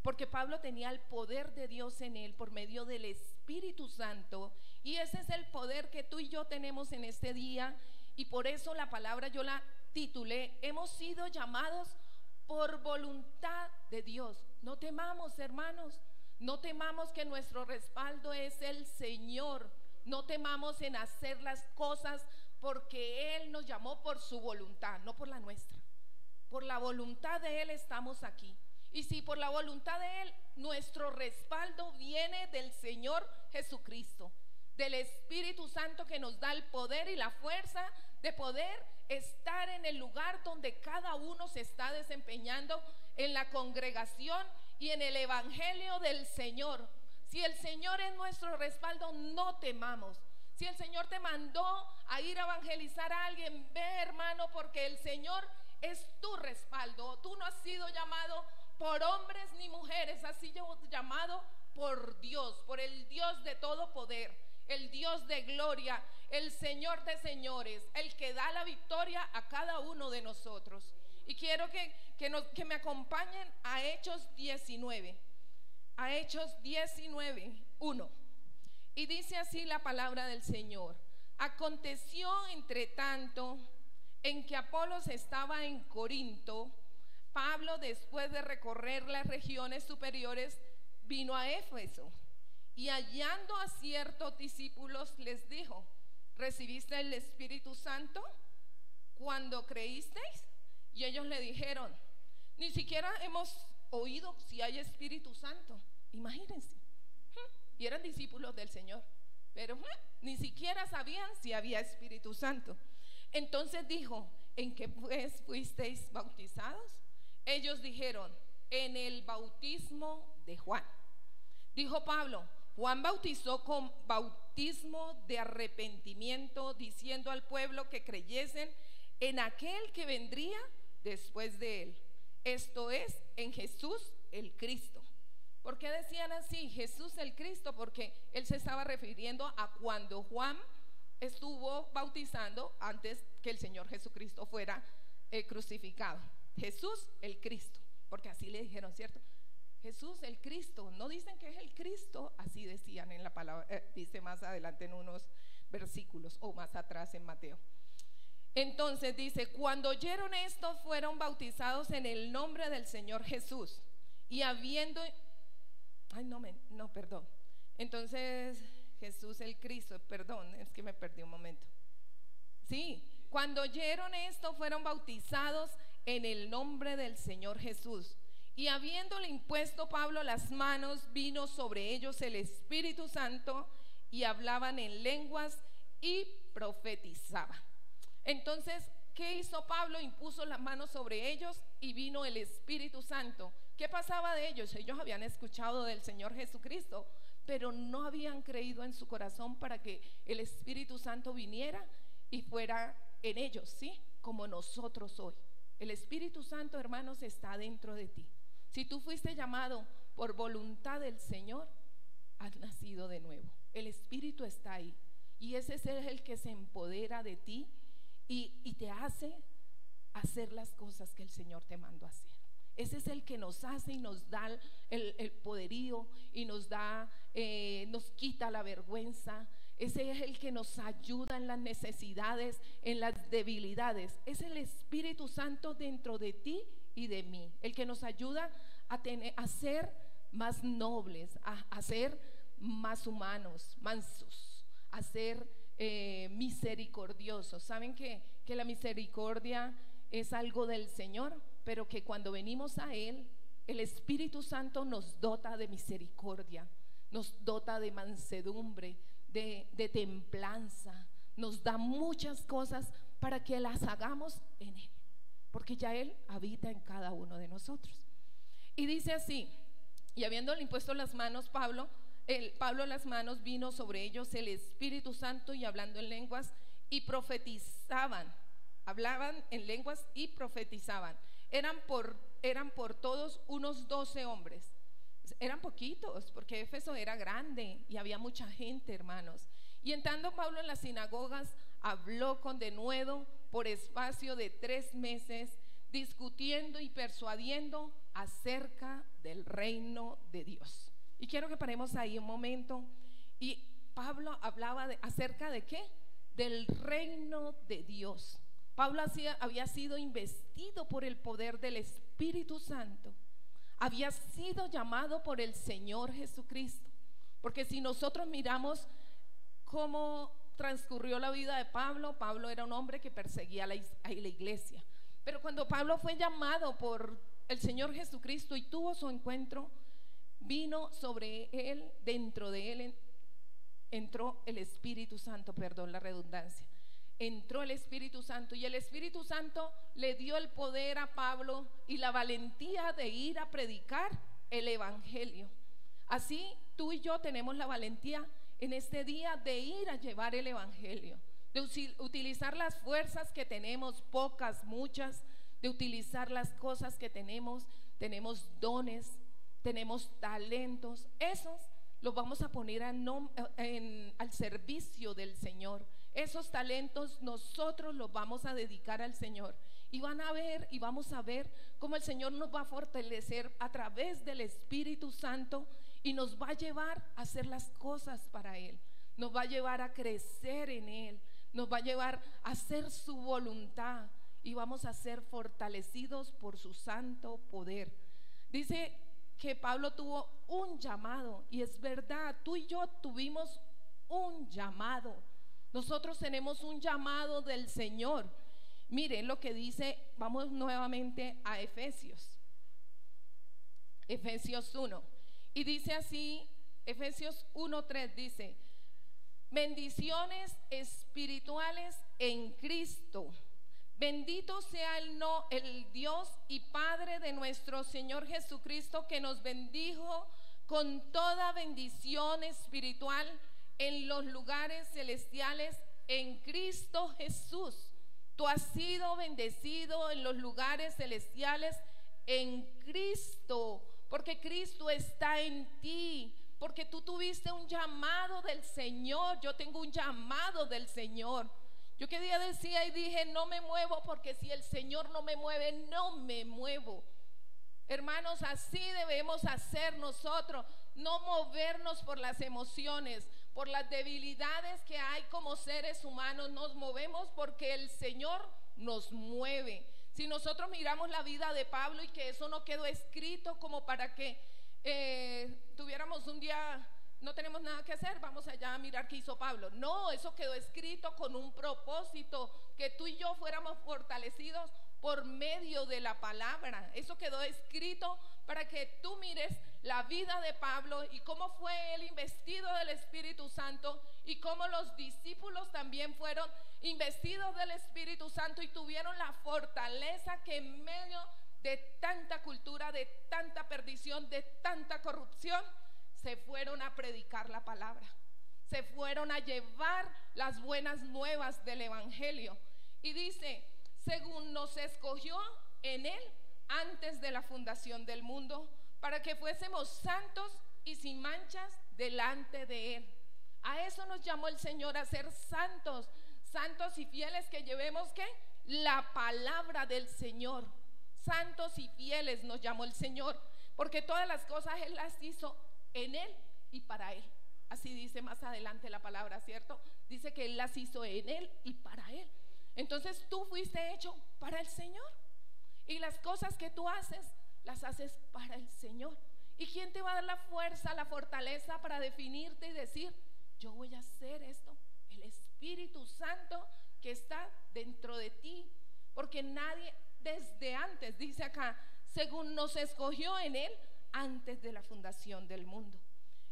porque Pablo tenía el poder de Dios en él por medio del Espíritu Santo, y ese es el poder que tú y yo tenemos en este día. Y por eso la palabra yo la titulé: hemos sido llamados por voluntad de Dios. No temamos, hermanos, no temamos, que nuestro respaldo es el Señor. No temamos en hacer las cosas, porque Él nos llamó por su voluntad, no por la nuestra. Por la voluntad de Él estamos aquí. Y si por la voluntad de Él, nuestro respaldo viene del Señor Jesucristo, del Espíritu Santo, que nos da el poder y la fuerza de poder estar en el lugar donde cada uno se está desempeñando, en la congregación y en el Evangelio del Señor. Si el Señor es nuestro respaldo, no temamos. Si el Señor te mandó a ir a evangelizar a alguien, ve, hermano, porque el Señor es tu respaldo. Tú no has sido llamado por hombres ni mujeres, has sido llamado por Dios, por el Dios de todo poder, el Dios de gloria, el Señor de señores, el que da la victoria a cada uno de nosotros. Y quiero que me acompañen a Hechos 19, a Hechos 19, 1. Y dice así la palabra del Señor: aconteció entre tanto en que Apolos estaba en Corinto, Pablo, después de recorrer las regiones superiores, vino a Éfeso, y hallando a ciertos discípulos les dijo: ¿recibiste el Espíritu Santo cuando creísteis? Y ellos le dijeron: ni siquiera hemos oído si hay Espíritu Santo. Imagínense, y eran discípulos del Señor, pero ni siquiera sabían si había Espíritu Santo. Entonces dijo: ¿en qué pues fuisteis bautizados? Ellos dijeron: en el bautismo de Juan. Dijo Pablo: Juan bautizó con bautismo de arrepentimiento, diciendo al pueblo que creyesen en aquel que vendría después de él, esto es, en Jesús el Cristo. ¿Por qué decían así, Jesús el Cristo? Porque él se estaba refiriendo a cuando Juan estuvo bautizando antes que el Señor Jesucristo fuera crucificado. Jesús el Cristo, porque así le dijeron, ¿cierto? Jesús el Cristo, no dicen que es el Cristo, así decían en la palabra, dice más adelante en unos versículos o más atrás en Mateo. Entonces dice: cuando oyeron esto, fueron bautizados en el nombre del Señor Jesús. Y habiendo, perdón. Entonces Jesús el Cristo. Perdón, es que me perdí un momento. Sí, cuando oyeron esto fueron bautizados en el nombre del Señor Jesús. Y habiéndole impuesto Pablo las manos, vino sobre ellos el Espíritu Santo y hablaban en lenguas y profetizaban. Entonces, ¿qué hizo Pablo? Impuso las manos sobre ellos y vino el Espíritu Santo. ¿Qué pasaba de ellos? Ellos habían escuchado del Señor Jesucristo, pero no habían creído en su corazón para que el Espíritu Santo viniera y fuera en ellos, ¿sí? Como nosotros hoy. El Espíritu Santo, hermanos, está dentro de ti. Si tú fuiste llamado por voluntad del Señor, has nacido de nuevo. El Espíritu está ahí y ese es el que se empodera de ti y te hace hacer las cosas que el Señor te mandó a hacer. Ese es el que nos hace y nos da el poderío y nos da, nos quita la vergüenza. Ese es el que nos ayuda en las necesidades, en las debilidades. Es el Espíritu Santo dentro de ti y de mí, el que nos ayuda a ser más nobles, a ser más humanos, mansos, a ser misericordiosos. ¿Saben que la misericordia es algo del Señor? Pero que cuando venimos a Él, el Espíritu Santo nos dota de misericordia, nos dota de mansedumbre, de templanza, nos da muchas cosas para que las hagamos en Él, porque ya Él habita en cada uno de nosotros. Y dice así: y habiéndole impuesto las manos Pablo las manos, vino sobre ellos el Espíritu Santo y hablando en lenguas y profetizaban. Hablaban en lenguas y profetizaban. Eran por todos unos 12 hombres. Eran poquitos, porque Éfeso era grande y había mucha gente, hermanos. Y entrando Pablo en las sinagogas, habló con denuedo por espacio de 3 meses, discutiendo y persuadiendo acerca del reino de Dios. Y quiero que paremos ahí un momento. Y Pablo hablaba acerca de ¿qué? Del reino de Dios. Pablo había sido investido por el poder del Espíritu Santo. Había sido llamado por el Señor Jesucristo. Porque si nosotros miramos cómo transcurrió la vida de Pablo, Pablo era un hombre que perseguía a la iglesia. Pero cuando Pablo fue llamado por el Señor Jesucristo y tuvo su encuentro, vino sobre él, dentro de él entró el Espíritu Santo, perdón la redundancia. Entró el Espíritu Santo y el Espíritu Santo le dio el poder a Pablo y la valentía de ir a predicar el Evangelio. Así tú y yo tenemos la valentía en este día de ir a llevar el Evangelio, de utilizar las fuerzas que tenemos, pocas, muchas, de utilizar las cosas que tenemos dones, tenemos talentos. Esos los vamos a poner al servicio del Señor. Esos talentos nosotros los vamos a dedicar al Señor y van a ver y vamos a ver cómo el Señor nos va a fortalecer a través del Espíritu Santo y nos va a llevar a hacer las cosas para Él, nos va a llevar a crecer en Él, nos va a llevar a hacer su voluntad y vamos a ser fortalecidos por su santo poder. Dice que Pablo tuvo un llamado y es verdad, tú y yo tuvimos un llamado. Nosotros tenemos un llamado del Señor. Miren lo que dice, vamos nuevamente a Efesios 1 y dice así, Efesios 1:3 dice: bendiciones espirituales en Cristo. Bendito sea el Dios y Padre de nuestro Señor Jesucristo, que nos bendijo con toda bendición espiritual en los lugares celestiales en Cristo Jesús. Tú has sido bendecido en los lugares celestiales en Cristo, porque Cristo está en ti, porque tú tuviste un llamado del Señor. Yo tengo un llamado del Señor. Yo que día decía y dije, no me muevo, porque si el Señor no me mueve, no me muevo. Hermanos, así debemos hacer nosotros, no movernos por las emociones, por las debilidades que hay como seres humanos. Nos movemos porque el Señor nos mueve. Si nosotros miramos la vida de Pablo, y que eso no quedó escrito como para que tuviéramos un día no tenemos nada que hacer, vamos allá a mirar qué hizo Pablo. No, eso quedó escrito con un propósito, que tú y yo fuéramos fortalecidos por medio de la palabra. Eso quedó escrito para que tú mires la vida de Pablo y cómo fue él investido del Espíritu Santo, y cómo los discípulos también fueron investidos del Espíritu Santo y tuvieron la fortaleza que en medio de tanta cultura, de tanta perdición, de tanta corrupción, se fueron a predicar la palabra, se fueron a llevar las buenas nuevas del evangelio. Y dice, según nos escogió en él antes de la fundación del mundo, para que fuésemos santos y sin manchas delante de él. A eso nos llamó el Señor, a ser santos, santos y fieles, que llevemos ¿qué? La palabra del Señor. Santos y fieles nos llamó el Señor, porque todas las cosas él las hizo en él y para él. Así dice más adelante la palabra, ¿cierto? Dice que él las hizo en él y para él. Entonces tú fuiste hecho para el Señor, y las cosas que tú haces, las haces para el Señor. ¿Y quién te va a dar la fuerza, la fortaleza para definirte y decir, yo voy a hacer esto? El Espíritu Santo que está dentro de ti, porque nadie desde antes, dice acá, según nos escogió en él antes de la fundación del mundo.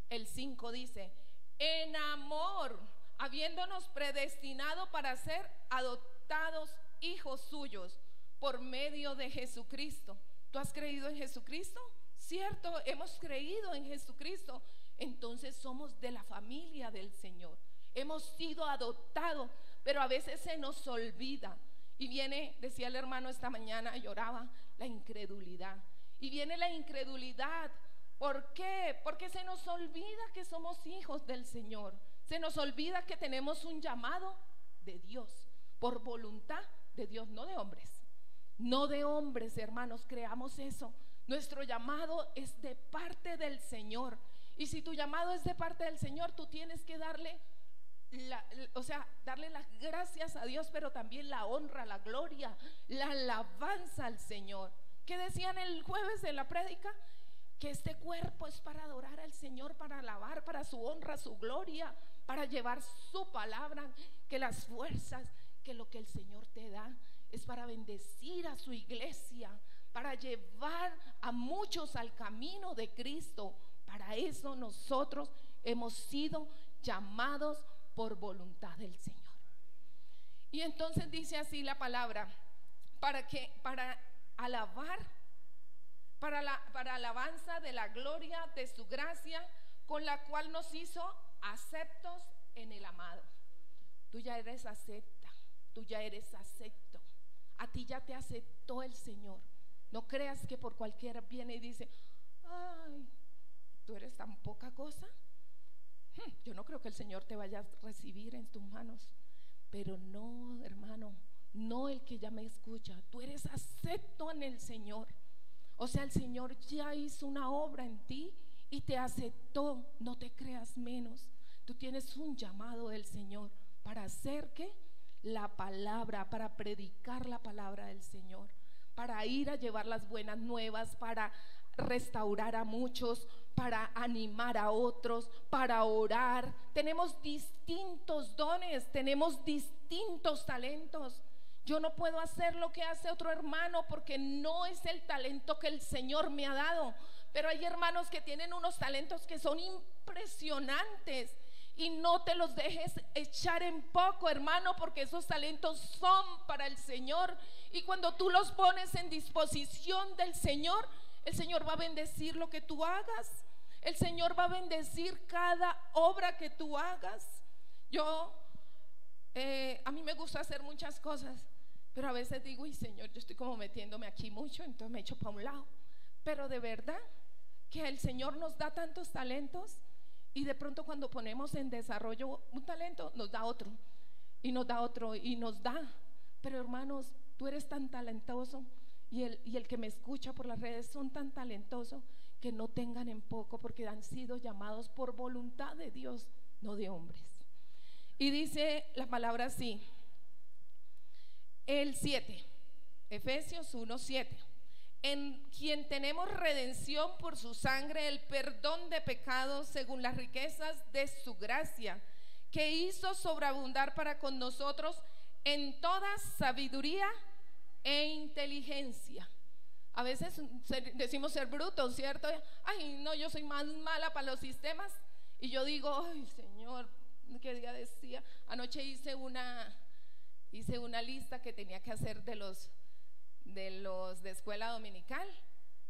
El 5 dice, en amor, habiéndonos predestinado para ser adoptados hijos suyos por medio de Jesucristo. ¿Tú has creído en Jesucristo? Cierto, hemos creído en Jesucristo. Entonces somos de la familia del Señor, hemos sido adoptados, pero a veces se nos olvida. Y viene, decía el hermano esta mañana, lloraba, la incredulidad. Y viene la incredulidad. ¿Por qué? Porque se nos olvida que somos hijos del Señor. Se nos olvida que tenemos un llamado de Dios, por voluntad de Dios, no de hombres. No de hombres, hermanos, creamos eso. Nuestro llamado es de parte del Señor. Y si tu llamado es de parte del Señor, tú tienes que darle darle las gracias a Dios, pero también la honra, la gloria, la alabanza al Señor. ¿Qué decían el jueves en la prédica? Que este cuerpo es para adorar al Señor, para alabar, para su honra, su gloria, para llevar su palabra. Que las fuerzas, que lo que el Señor te da es para bendecir a su iglesia, para llevar a muchos al camino de Cristo. Para eso nosotros hemos sido llamados por voluntad del Señor. Y entonces dice así la palabra, para alabar, para alabanza de la gloria de su gracia, con la cual nos hizo aceptos en el amado. Tú ya eres acepta, tú ya eres acepto. A ti ya te aceptó el Señor. No creas que por cualquiera viene y dice, ay, tú eres tan poca cosa. Yo no creo que el Señor te vaya a recibir en tus manos. Pero no, hermano, no el que ya me escucha. Tú eres acepto en el Señor. O sea, el Señor ya hizo una obra en ti y te aceptó. No te creas menos. Tú tienes un llamado del Señor para hacer ¿qué? La palabra, para predicar la palabra del Señor, para ir a llevar las buenas nuevas, para restaurar a muchos, para animar a otros, para orar. Tenemos distintos dones, tenemos distintos talentos. Yo no puedo hacer lo que hace otro hermano porque no es el talento que el Señor me ha dado. Pero hay hermanos que tienen unos talentos que son impresionantes. Y no te los dejes echar en poco, hermano, porque esos talentos son para el Señor. Y cuando tú los pones en disposición del Señor, el Señor va a bendecir lo que tú hagas. El Señor va a bendecir cada obra que tú hagas. A mí me gusta hacer muchas cosas, pero a veces digo, y Señor, yo estoy como metiéndome aquí mucho, entonces me echo para un lado. Pero de verdad que el Señor nos da tantos talentos, y de pronto cuando ponemos en desarrollo un talento, nos da otro, y nos da otro, y nos da. Pero hermanos, tú eres tan talentoso, y el que me escucha por las redes son tan talentosos, que no tengan en poco, porque han sido llamados por voluntad de Dios, no de hombres. Y dice la palabra así, el 7, Efesios 1:7. en quien tenemos redención por su sangre, el perdón de pecados según las riquezas de su gracia, que hizo sobreabundar para con nosotros en toda sabiduría e inteligencia. A veces decimos ser brutos, ¿cierto? Ay, no, yo soy más mala para los sistemas. Y yo digo, ay, Señor, ¿qué día decía? Anoche hice una lista que tenía que hacer de los de escuela dominical,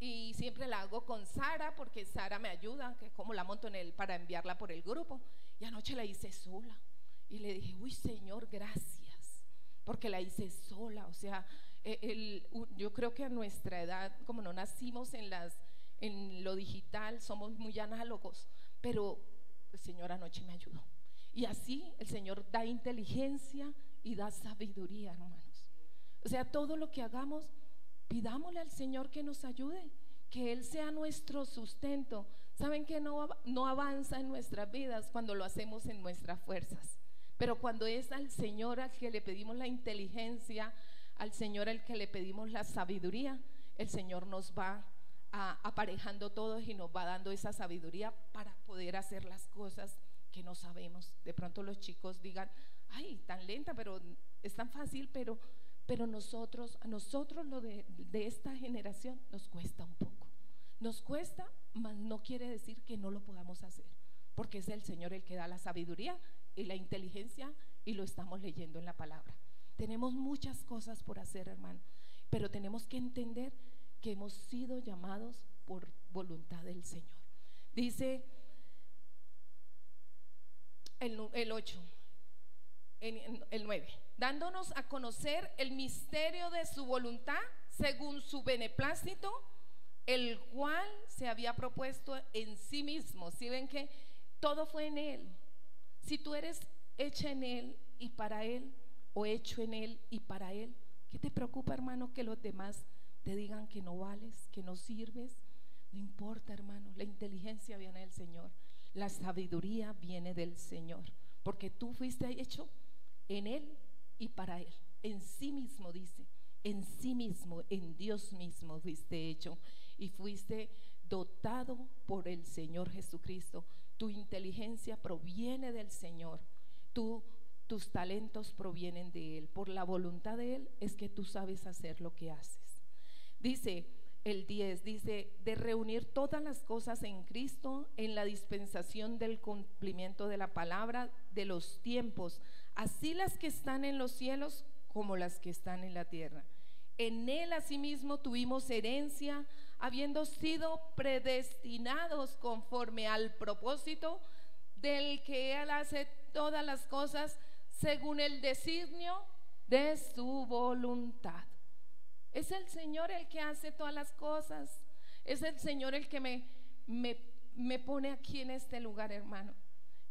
y siempre la hago con Sara, porque Sara me ayuda, que como la monto para enviarla por el grupo. Y anoche la hice sola y le dije, uy, Señor, gracias, porque la hice sola. O sea, yo creo que a nuestra edad, como no nacimos en lo digital, somos muy análogos, pero el Señor anoche me ayudó. Y así el Señor da inteligencia y da sabiduría, hermanos. O sea, todo lo que hagamos, pidámosle al Señor que nos ayude, que Él sea nuestro sustento. Saben que no avanza en nuestras vidas cuando lo hacemos en nuestras fuerzas, pero cuando es al Señor al que le pedimos la inteligencia, al Señor al que le pedimos la sabiduría, el Señor nos va aparejando todos y nos va dando esa sabiduría para poder hacer las cosas que no sabemos. De pronto los chicos digan, ay, tan lenta, pero es tan fácil, pero a nosotros lo de esta generación nos cuesta un poco. Nos cuesta, mas no quiere decir que no lo podamos hacer, porque es el Señor el que da la sabiduría y la inteligencia, y lo estamos leyendo en la palabra. Tenemos muchas cosas por hacer, hermano, pero tenemos que entender que hemos sido llamados por voluntad del Señor. Dice el 8, el 9, dándonos a conocer el misterio de su voluntad según su beneplácito, el cual se había propuesto en sí mismo. Si ven que todo fue en Él. Si tú eres hecha en Él y para Él, o hecho en Él y para Él, ¿qué te preocupa, hermano, que los demás te digan que no vales, que no sirves? No importa, hermano, la inteligencia viene del Señor, la sabiduría viene del Señor, porque tú fuiste hecho en Él y para Él, en sí mismo, dice, en sí mismo, en Dios mismo fuiste hecho, y fuiste dotado por el Señor Jesucristo. Tu inteligencia proviene del Señor, tus talentos provienen de Él. Por la voluntad de Él es que tú sabes hacer lo que haces. Dice el 10, dice, de reunir todas las cosas en Cristo, en la dispensación del cumplimiento de la palabra de los tiempos, así las que están en los cielos como las que están en la tierra. En Él asimismo tuvimos herencia, habiendo sido predestinados conforme al propósito del que Él hace todas las cosas según el designio de su voluntad. Es el Señor el que hace todas las cosas. Es el Señor el que me pone aquí en este lugar, hermano.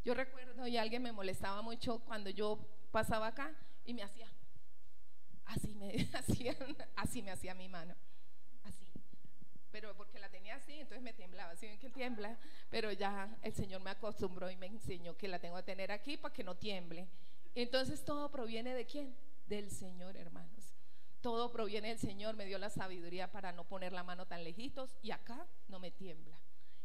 Yo recuerdo, y alguien me molestaba mucho cuando yo pasaba acá y me hacía así me hacía mi mano, así, pero porque la tenía así, entonces me temblaba. ¿Sí ven que tiembla? Pero ya el Señor me acostumbró y me enseñó que la tengo que tener aquí para que no tiemble. Entonces todo proviene ¿de quién? Del Señor, hermanos. Todo proviene del Señor. Me dio la sabiduría para no poner la mano tan lejitos, y acá no me tiembla.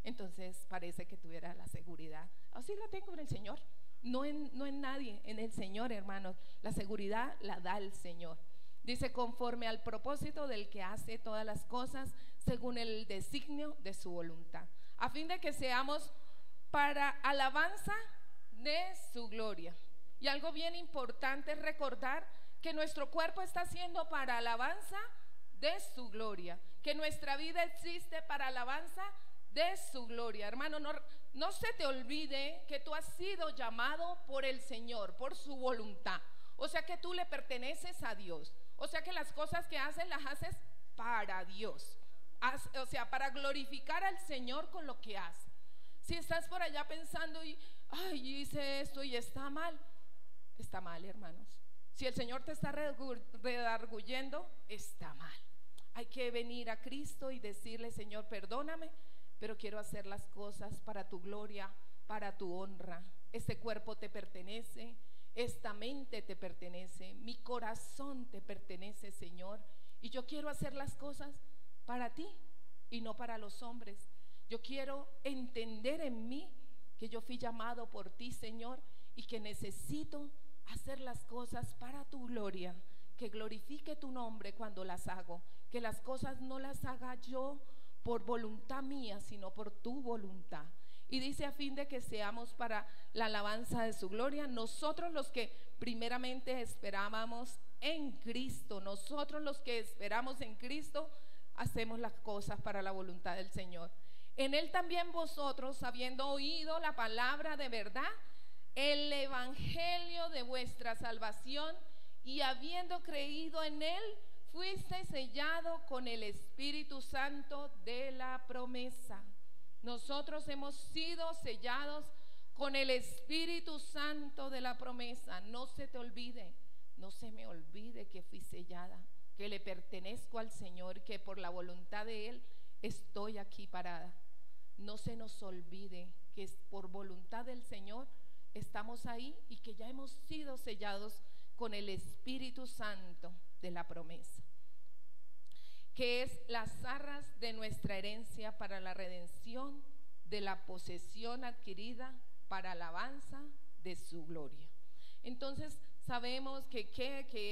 Entonces parece que tuviera la seguridad. Así la tengo en el Señor, no en nadie, en el Señor, hermanos. La seguridad la da el Señor. Dice, conforme al propósito del que hace todas las cosas según el designio de su voluntad, a fin de que seamos para alabanza de su gloria. Y algo bien importante es recordar que nuestro cuerpo está siendo para alabanza de su gloria, que nuestra vida existe para alabanza de su gloria. Hermano, no se te olvide que tú has sido llamado por el Señor, por su voluntad. O sea que tú le perteneces a Dios. O sea que las cosas que haces las haces para Dios. O sea, para glorificar al Señor con lo que haces. Si estás por allá pensando y ay, hice esto y está mal, hermanos. Si el Señor te está redarguyendo, está mal. Hay que venir a Cristo y decirle, Señor, perdóname, pero quiero hacer las cosas para tu gloria, para tu honra. Este cuerpo te pertenece, esta mente te pertenece, mi corazón te pertenece, Señor, y yo quiero hacer las cosas para ti y no para los hombres. Yo quiero entender en mí que yo fui llamado por ti, Señor, y que necesito hacer las cosas para tu gloria, que glorifique tu nombre cuando las hago, que las cosas no las haga yo por voluntad mía, sino por tu voluntad. Y dice, a fin de que seamos para la alabanza de su gloria, nosotros los que primeramente esperábamos en Cristo, nosotros los que esperamos en Cristo, hacemos las cosas para la voluntad del Señor. En Él también vosotros, habiendo oído la palabra de verdad, el evangelio de vuestra salvación, y habiendo creído en Él, fuiste sellado con el Espíritu Santo de la promesa. Nosotros hemos sido sellados con el Espíritu Santo de la promesa. No se te olvide, no se me olvide que fui sellada, que le pertenezco al Señor, que por la voluntad de Él estoy aquí parada. No se nos olvide que por voluntad del Señor estamos ahí y que ya hemos sido sellados con el Espíritu Santo de la promesa, que es las arras de nuestra herencia para la redención de la posesión adquirida para alabanza de su gloria. Entonces sabemos que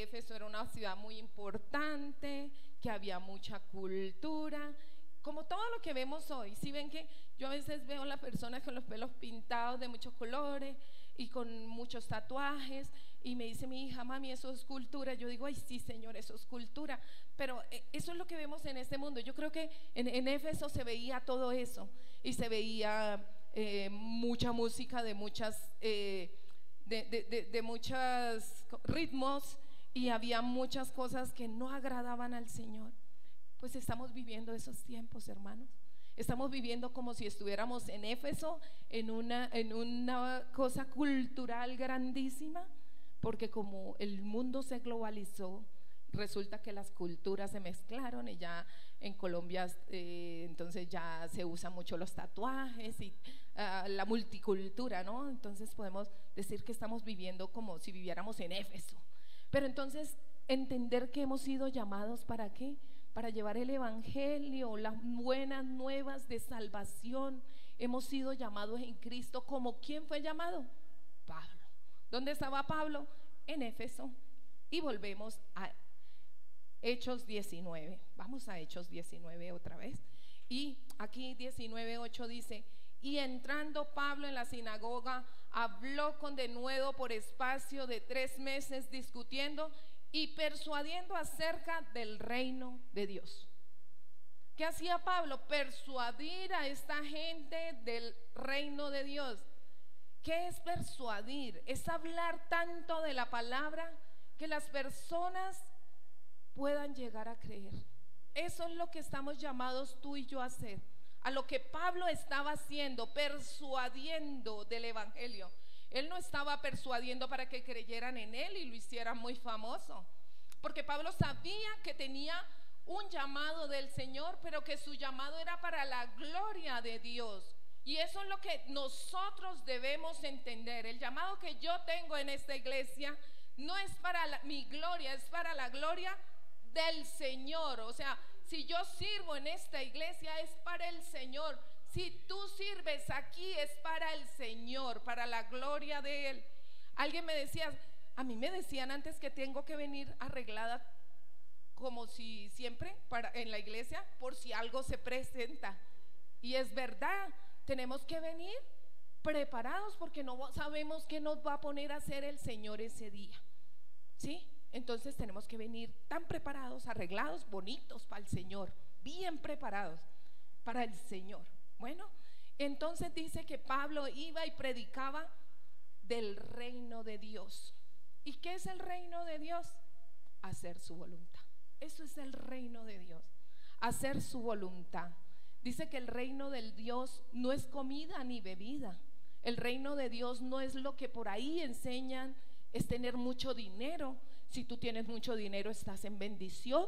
Éfeso era una ciudad muy importante, que había mucha cultura, como todo lo que vemos hoy. Si ven que yo a veces veo a las personas con los pelos pintados de muchos colores y con muchos tatuajes, y me dice mi hija, mami, eso es cultura. Yo digo, ay sí, Señor, eso es cultura. Pero eso es lo que vemos en este mundo. Yo creo que en Éfeso se veía todo eso, y se veía mucha música de muchas de muchos ritmos, y había muchas cosas que no agradaban al Señor. Pues estamos viviendo esos tiempos, hermanos. Estamos viviendo como si estuviéramos en Éfeso, en una cosa cultural grandísima, porque como el mundo se globalizó, resulta que las culturas se mezclaron, y ya en Colombia entonces ya se usan mucho los tatuajes y la multicultura, ¿no? Entonces podemos decir que estamos viviendo como si viviéramos en Éfeso. Pero entonces entender que hemos sido llamados ¿para qué? Para llevar el evangelio, las buenas nuevas de salvación. Hemos sido llamados en Cristo. ¿Como quién fue llamado? Pablo. ¿Dónde estaba Pablo? En Éfeso. Y volvemos a Hechos 19. Vamos a Hechos 19 otra vez. Y aquí 19:8 dice: y entrando Pablo en la sinagoga, habló con denuedo por espacio de 3 meses, discutiendo y persuadiendo acerca del reino de Dios. ¿Qué hacía Pablo? Persuadir a esta gente del reino de Dios. ¿Qué es persuadir? Es hablar tanto de la palabra que las personas puedan llegar a creer. Eso es lo que estamos llamados tú y yo a hacer, a lo que Pablo estaba haciendo, persuadiendo del evangelio. Él no estaba persuadiendo para que creyeran en él y lo hicieran muy famoso, porque Pablo sabía que tenía un llamado del Señor, pero que su llamado era para la gloria de Dios. Y eso es lo que nosotros debemos entender. El llamado que yo tengo en esta iglesia no es para mi gloria, es para la gloria del Señor. O sea, si yo sirvo en esta iglesia es para el Señor. Si tú sirves aquí es para el Señor, para la gloria de Él. Alguien me decía, a mí me decían antes que tengo que venir arreglada como si siempre en la iglesia, por si algo se presenta. Y es verdad, tenemos que venir preparados, porque no sabemos qué nos va a poner a hacer el Señor ese día, ¿sí? Entonces tenemos que venir tan preparados, arreglados, bonitos para el Señor, bien preparados para el Señor. Bueno, entonces dice que Pablo iba y predicaba del reino de Dios. ¿Y qué es el reino de Dios? Hacer su voluntad. Eso es el reino de Dios, hacer su voluntad. Dice que el reino del Dios no es comida ni bebida. El reino de Dios no es lo que por ahí enseñan, es tener mucho dinero. Si tú tienes mucho dinero, estás en bendición.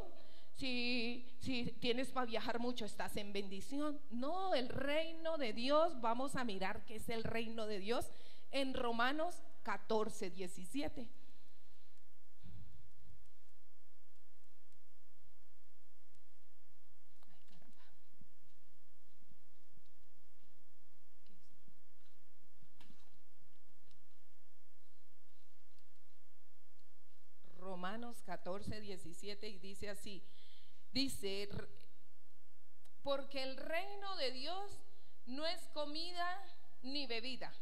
Si tienes para viajar mucho, estás en bendición. No, el reino de Dios, vamos a mirar qué es el reino de Dios en Romanos 14:17. Romanos 14, 17 y dice así, dice, porque el reino de Dios no es comida ni bebida,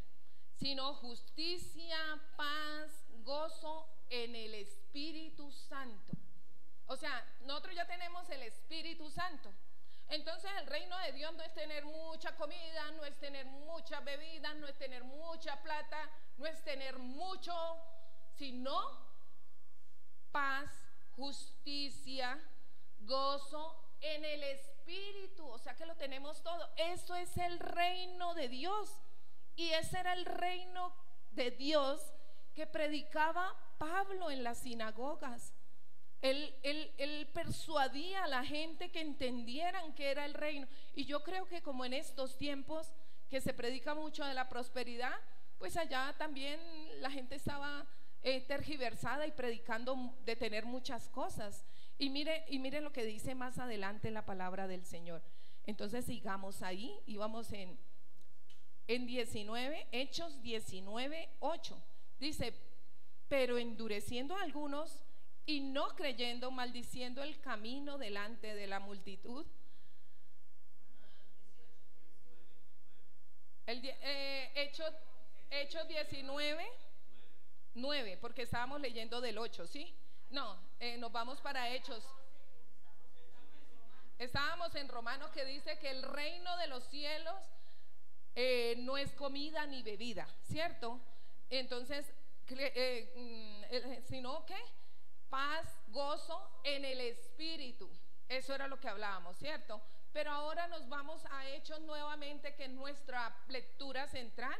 sino justicia, paz, gozo en el Espíritu Santo. O sea, nosotros ya tenemos el Espíritu Santo. Entonces el reino de Dios no es tener mucha comida, no es tener mucha bebida, no es tener mucha plata, no es tener mucho, sino paz, justicia, gozo en el Espíritu. O sea que lo tenemos todo. Eso es el reino de Dios. Y ese era el reino de Dios que predicaba Pablo en las sinagogas. Él persuadía a la gente que entendieran que era el reino. Y yo creo que como en estos tiempos que se predica mucho de la prosperidad, pues allá también la gente estaba tergiversada y predicando de tener muchas cosas. Y mire lo que dice más adelante la palabra del Señor. Entonces sigamos ahí y vamos en 19, Hechos 19, 8. Dice, pero endureciendo a algunos y no creyendo, maldiciendo el camino delante de la multitud. Hechos 19, 9, porque estábamos leyendo del 8, ¿sí? No, nos vamos para Hechos. Estábamos en Romanos, que dice que el reino de los cielos no es comida ni bebida, ¿cierto? Entonces, sino que paz, gozo en el Espíritu. Eso era lo que hablábamos, ¿cierto? Pero ahora nos vamos a Hechos nuevamente, que es nuestra lectura central.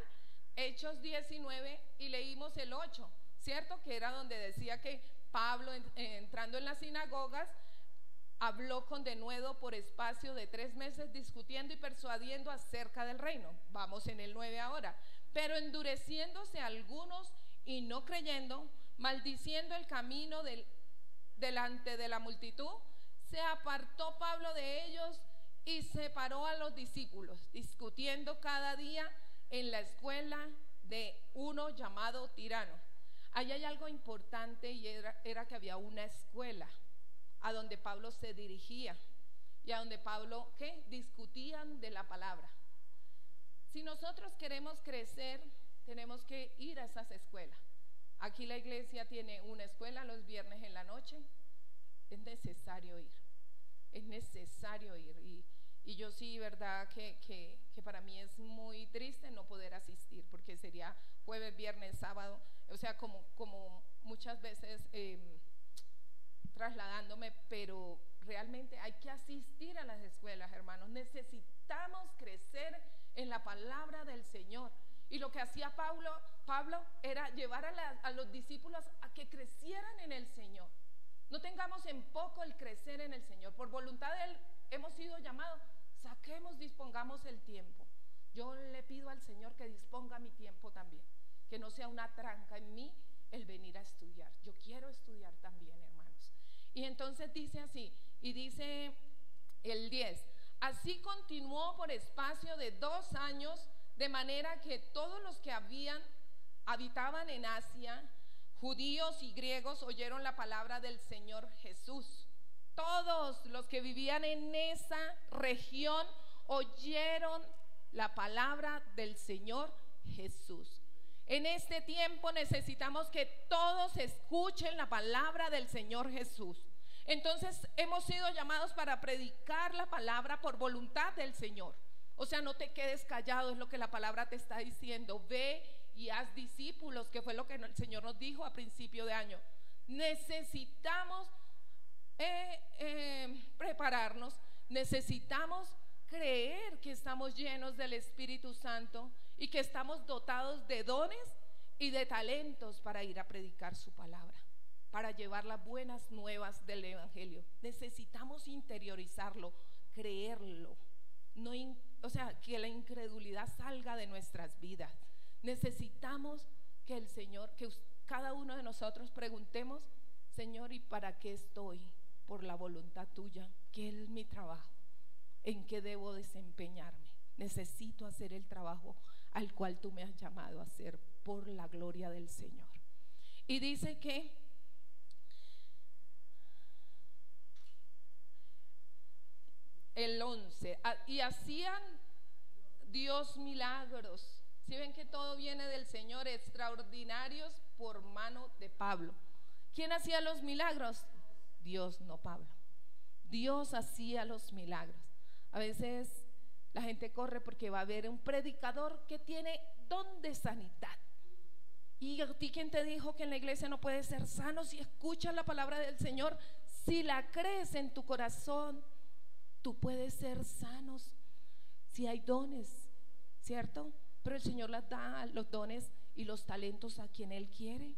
Hechos 19 y leímos el 8, ¿cierto? Que era donde decía que Pablo, entrando en las sinagogas, habló con denuedo por espacio de 3 meses, discutiendo y persuadiendo acerca del reino. Vamos en el 9 ahora. Pero endureciéndose algunos y no creyendo, maldiciendo el camino delante de la multitud, se apartó Pablo de ellos y separó a los discípulos, discutiendo cada día en la escuela de uno llamado Tirano. Ahí hay algo importante, y era que había una escuela a donde Pablo se dirigía y a donde Pablo, ¿qué? Discutían de la palabra. Si nosotros queremos crecer, tenemos que ir a esas escuelas. Aquí la iglesia tiene una escuela los viernes en la noche. Es necesario ir, es necesario ir. Y yo sí, verdad, que para mí es muy triste no poder asistir, porque sería jueves, viernes, sábado, o sea, como muchas veces trasladándome, pero realmente hay que asistir a las escuelas, hermanos. Necesitamos crecer en la palabra del Señor. Y lo que hacía Pablo era llevar a los discípulos a que crecieran en el Señor. No tengamos en poco el crecer en el Señor. Por voluntad de Él hemos sido llamados. Dispongamos el tiempo. Yo le pido al Señor que disponga mi tiempo también, que no sea una tranca en mí el venir a estudiar. Yo quiero estudiar también, hermanos. Y entonces dice así, y dice el 10, así continuó por espacio de 2 años, de manera que todos los que habitaban en Asia, judíos y griegos, oyeron la palabra del Señor Jesús. Todos los que vivían en esa región oyeron la palabra del Señor Jesús. En este tiempo necesitamos que todos escuchen la palabra del Señor Jesús. Entonces hemos sido llamados para predicar la palabra por voluntad del Señor. O sea, no te quedes callado, es lo que la palabra te está diciendo. Ve y haz discípulos, que fue lo que el Señor nos dijo a principio de año. Necesitamos prepararnos, necesitamos creer que estamos llenos del Espíritu Santo y que estamos dotados de dones y de talentos para ir a predicar su palabra, para llevar las buenas nuevas del Evangelio. Necesitamos interiorizarlo, creerlo, o sea, que la incredulidad salga de nuestras vidas. Necesitamos que el Señor, que cada uno de nosotros preguntemos: Señor, ¿y para qué estoy? Por la voluntad tuya. ¿Qué es mi trabajo? ¿En qué debo desempeñarme? Necesito hacer el trabajo al cual tú me has llamado a hacer por la gloria del Señor. Y dice que el 11. Y hacían Dios milagros. Si ven que todo viene del Señor, extraordinarios por mano de Pablo. ¿Quién hacía los milagros? Dios, no Pablo. Dios hacía los milagros. A veces la gente corre porque va a haber un predicador que tiene don de sanidad. ¿Y a ti quién te dijo que en la iglesia no puedes ser sano? Si escuchas la palabra del Señor, si la crees en tu corazón, tú puedes ser sanos. Si hay dones, ¿cierto? Pero el Señor les da los dones y los talentos a quien Él quiere.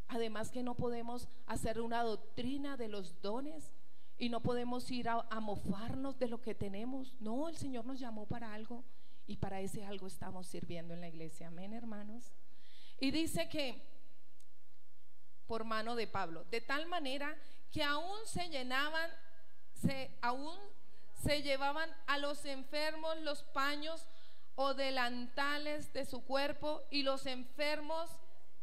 Además que no podemos hacer una doctrina de los dones y no podemos ir a mofarnos de lo que tenemos. No, el Señor nos llamó para algo y para ese algo estamos sirviendo en la iglesia. Amén, hermanos. Y dice que por mano de Pablo, de tal manera que aún se llevaban a los enfermos los paños o delantales de su cuerpo, y los enfermos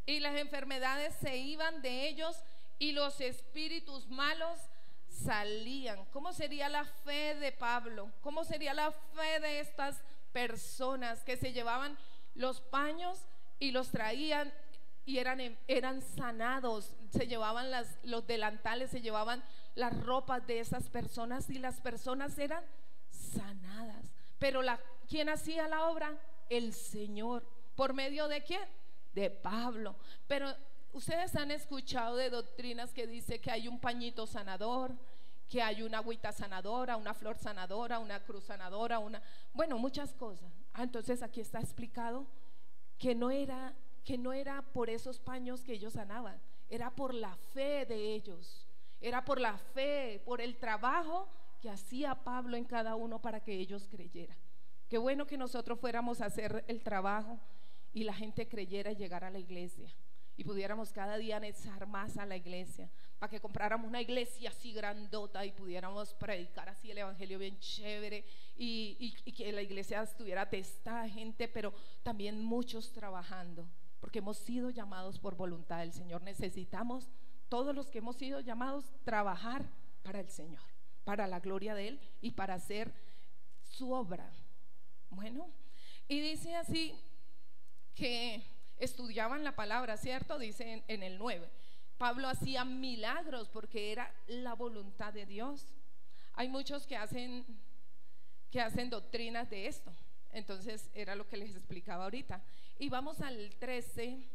y las enfermedades se iban de ellos, y los espíritus malos salían. ¿Cómo sería la fe de Pablo? ¿Cómo sería la fe de estas personas que se llevaban los paños y los traían y eran sanados? Se llevaban los delantales, se llevaban las ropas de esas personas y las personas eran sanadas. Pero ¿quién hacía la obra? El Señor. ¿Por medio de quién? De Pablo. Pero ustedes han escuchado de doctrinas que dice que hay un pañito sanador, que hay una agüita sanadora, una flor sanadora, una cruz sanadora, bueno, muchas cosas. Entonces aquí está explicado que no era por esos paños que ellos sanaban, era por la fe de ellos, era por la fe, por el trabajo que hacía Pablo en cada uno para que ellos creyeran. Qué bueno que nosotros fuéramos a hacer el trabajo y la gente creyera y llegara a la iglesia y pudiéramos cada día anexar más a la iglesia, para que compráramos una iglesia así grandota y pudiéramos predicar así el evangelio bien chévere y que la iglesia estuviera atestada de gente, pero también muchos trabajando, porque hemos sido llamados por voluntad del Señor. Necesitamos, todos los que hemos sido llamados, trabajar para el Señor, para la gloria de Él y para hacer su obra. Bueno, y dice así que estudiaban la palabra, ¿cierto? Dice en el 9, Pablo hacía milagros porque era la voluntad de Dios. Hay muchos que hacen doctrinas de esto. Entonces era lo que les explicaba ahorita. Y vamos al 13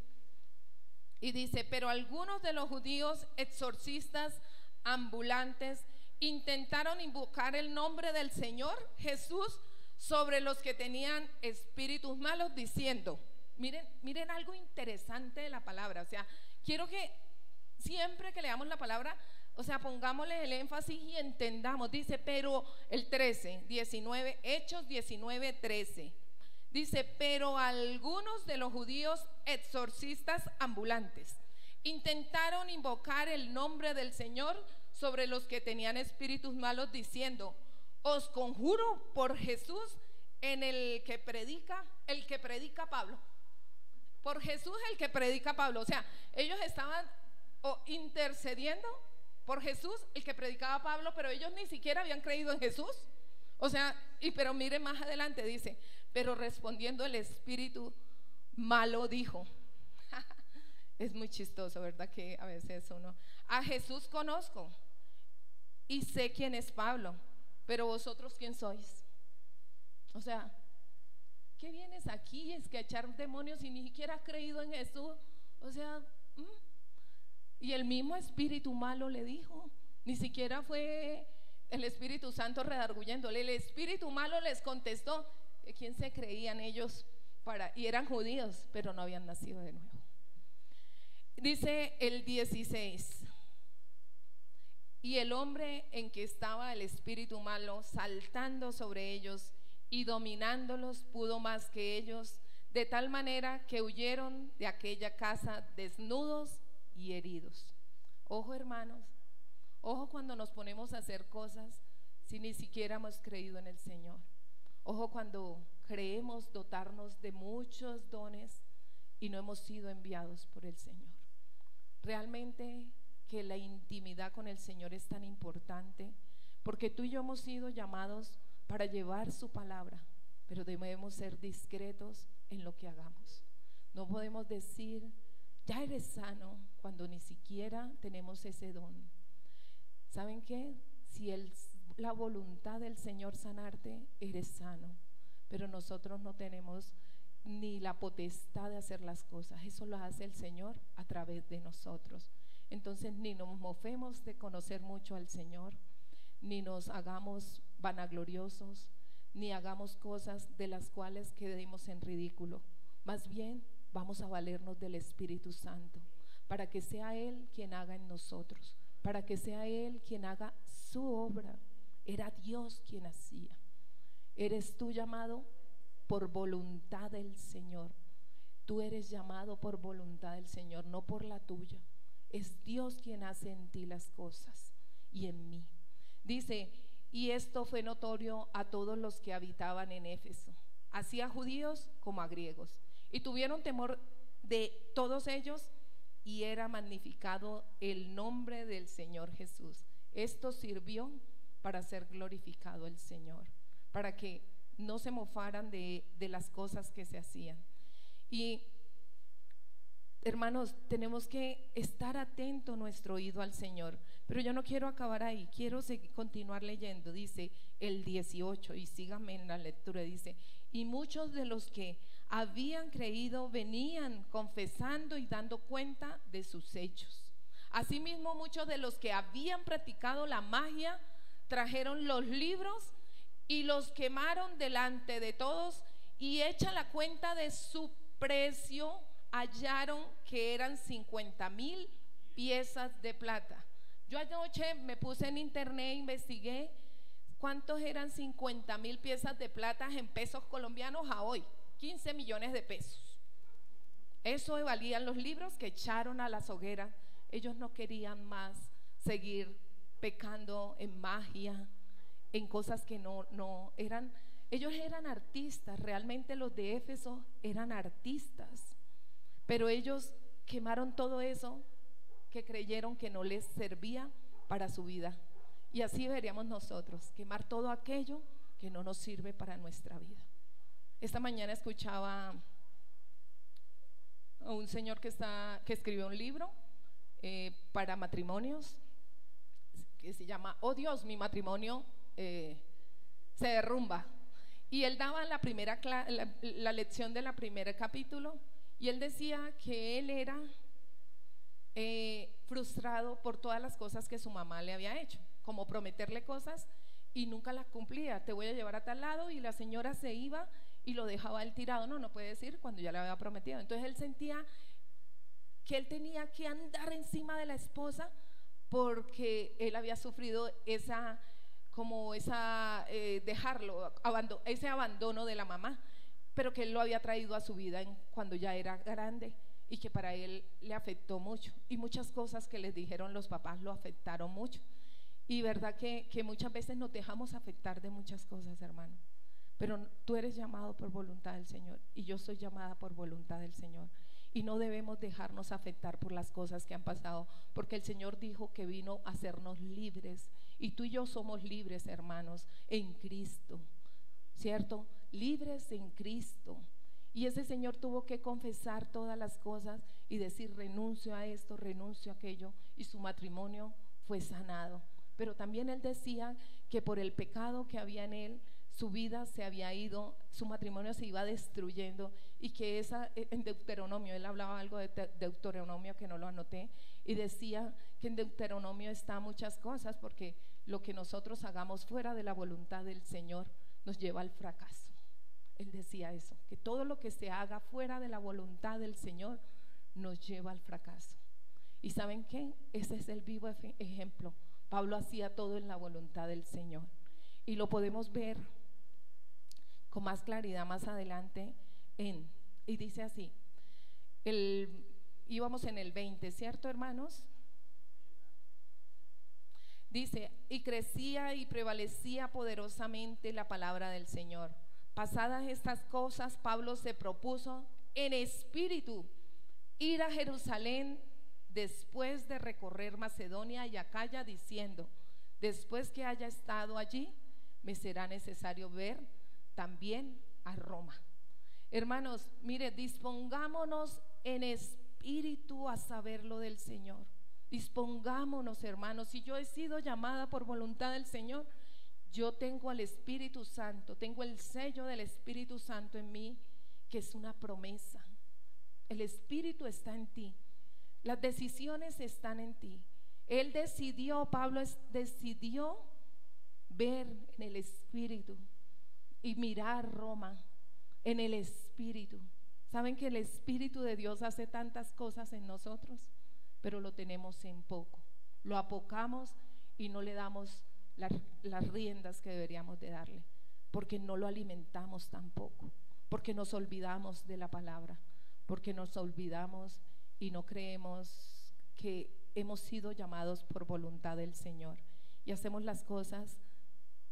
y dice: pero algunos de los judíos exorcistas ambulantes intentaron invocar el nombre del Señor Jesús sobre los que tenían espíritus malos, diciendo, miren algo interesante de la palabra. O sea, quiero que siempre que leamos la palabra, o sea, pongámosle el énfasis y entendamos. Dice, pero el 13, 19, Hechos 19, 13. Dice, pero algunos de los judíos exorcistas ambulantes intentaron invocar el nombre del Señor sobre los que tenían espíritus malos, diciendo, os conjuro por Jesús en el que predica Pablo. Por Jesús el que predica Pablo. O sea, ellos estaban intercediendo por Jesús el que predicaba Pablo, pero ellos ni siquiera habían creído en Jesús. O sea, pero miren más adelante, dice, pero respondiendo el espíritu malo dijo, es muy chistoso, ¿verdad? Que a veces uno, a Jesús conozco y sé quién es Pablo, pero vosotros quién sois. O sea, ¿qué vienes aquí? Es que a echar demonios y ni siquiera has creído en Jesús. O sea, y el mismo espíritu malo le dijo, ni siquiera fue el Espíritu Santo redarguyéndole. El espíritu malo les contestó, ¿quién se creían ellos y eran judíos, pero no habían nacido de nuevo? Dice el 16, y el hombre en que estaba el espíritu malo saltando sobre ellos y dominándolos pudo más que ellos, de tal manera que huyeron de aquella casa desnudos y heridos. Ojo, hermanos, ojo cuando nos ponemos a hacer cosas si ni siquiera hemos creído en el Señor. Ojo cuando creemos dotarnos de muchos dones y no hemos sido enviados por el Señor. Realmente que la intimidad con el Señor es tan importante, porque tú y yo hemos sido llamados para llevar su palabra, pero debemos ser discretos en lo que hagamos. No podemos decir, ya eres sano, cuando ni siquiera tenemos ese don. ¿Saben qué? Si la voluntad del Señor sanarte, eres sano, pero nosotros no tenemos ni la potestad de hacer las cosas. Eso lo hace el Señor a través de nosotros. Entonces ni nos mofemos de conocer mucho al Señor, ni nos hagamos vanagloriosos, ni hagamos cosas de las cuales quedemos en ridículo. Más bien vamos a valernos del Espíritu Santo, para que sea Él quien haga en nosotros, para que sea Él quien haga su obra. Era Dios quien hacía. Eres tú llamado por voluntad del Señor. Tú eres llamado por voluntad del Señor, no por la tuya. Es Dios quien hace en ti las cosas y en mí. Dice, y esto fue notorio a todos los que habitaban en Éfeso, así a judíos como a griegos, y tuvieron temor de todos ellos, y era magnificado el nombre del Señor Jesús. Esto sirvió para ser glorificado el Señor, para que no se mofaran de las cosas que se hacían. Y hermanos, tenemos que estar atento nuestro oído al Señor. Pero yo no quiero acabar ahí, quiero continuar leyendo. Dice el 18, y síganme en la lectura. Dice, y muchos de los que habían creído venían confesando y dando cuenta de sus hechos. Asimismo, muchos de los que habían practicado la magia trajeron los libros y los quemaron delante de todos, y hecha la cuenta de su precio, hallaron que eran 50,000 piezas de plata. Yo anoche me puse en internet, investigué cuántos eran 50,000 piezas de plata en pesos colombianos a hoy. 15 millones de pesos. Eso valían los libros que echaron a las hogueras. Ellos no querían más seguir pecando en magia, en cosas que no eran. Ellos eran artistas, realmente los de Éfeso eran artistas, pero ellos quemaron todo eso que creyeron que no les servía para su vida. Y así deberíamos nosotros, quemar todo aquello que no nos sirve para nuestra vida. Esta mañana escuchaba a un señor que escribió un libro para matrimonios, que se llama Oh Dios, mi matrimonio se derrumba. Y él daba la lección de la primer capítulo, y él decía que él era frustrado por todas las cosas que su mamá le había hecho, como prometerle cosas y nunca las cumplía. Te voy a llevar a tal lado, y la señora se iba y lo dejaba él tirado. No puede decir cuando ya le había prometido. Entonces él sentía que él tenía que andar encima de la esposa, porque él había sufrido ese abandono de la mamá, pero que él lo había traído a su vida cuando ya era grande, y que para él le afectó mucho, y muchas cosas que les dijeron los papás lo afectaron mucho. Y verdad que muchas veces nos dejamos afectar de muchas cosas, hermano, pero tú eres llamado por voluntad del Señor, y yo soy llamada por voluntad del Señor, y no debemos dejarnos afectar por las cosas que han pasado, porque el Señor dijo que vino a hacernos libres, y tú y yo somos libres, hermanos, en Cristo, ¿cierto? Libres en Cristo. Y ese señor tuvo que confesar todas las cosas y decir, renuncio a esto, renuncio a aquello, y su matrimonio fue sanado. Pero también él decía que por el pecado que había en él, su vida se había ido, su matrimonio se iba destruyendo, y que en Deuteronomio, él hablaba algo de Deuteronomio que no lo anoté, y decía que en Deuteronomio está muchas cosas, porque lo que nosotros hagamos fuera de la voluntad del Señor nos lleva al fracaso. Él decía eso, que todo lo que se haga fuera de la voluntad del Señor nos lleva al fracaso. ¿Y saben qué? Ese es el vivo ejemplo. Pablo hacía todo en la voluntad del Señor, y lo podemos ver con más claridad más adelante y dice así, íbamos en el 20, ¿cierto, hermanos? Dice, y crecía y prevalecía poderosamente la palabra del Señor. Pasadas estas cosas, Pablo se propuso en espíritu ir a Jerusalén después de recorrer Macedonia y Acaya, diciendo, Después que haya estado allí, me será necesario ver también a Roma. Hermanos, mire, dispongámonos en espíritu a saber lo del Señor. Dispongámonos, hermanos. Si yo he sido llamada por voluntad del Señor, yo tengo al Espíritu Santo, tengo el sello del Espíritu Santo en mí, que es una promesa. El Espíritu está en ti, las decisiones están en ti. Él decidió, Pablo decidió ver en el Espíritu y mirar Roma en el Espíritu. Saben que el Espíritu de Dios hace tantas cosas en nosotros, pero lo tenemos en poco. Lo apocamos y no le damos las riendas que deberíamos de darle, porque no lo alimentamos tampoco, porque nos olvidamos de la palabra, porque nos olvidamos y no creemos que hemos sido llamados por voluntad del Señor y hacemos las cosas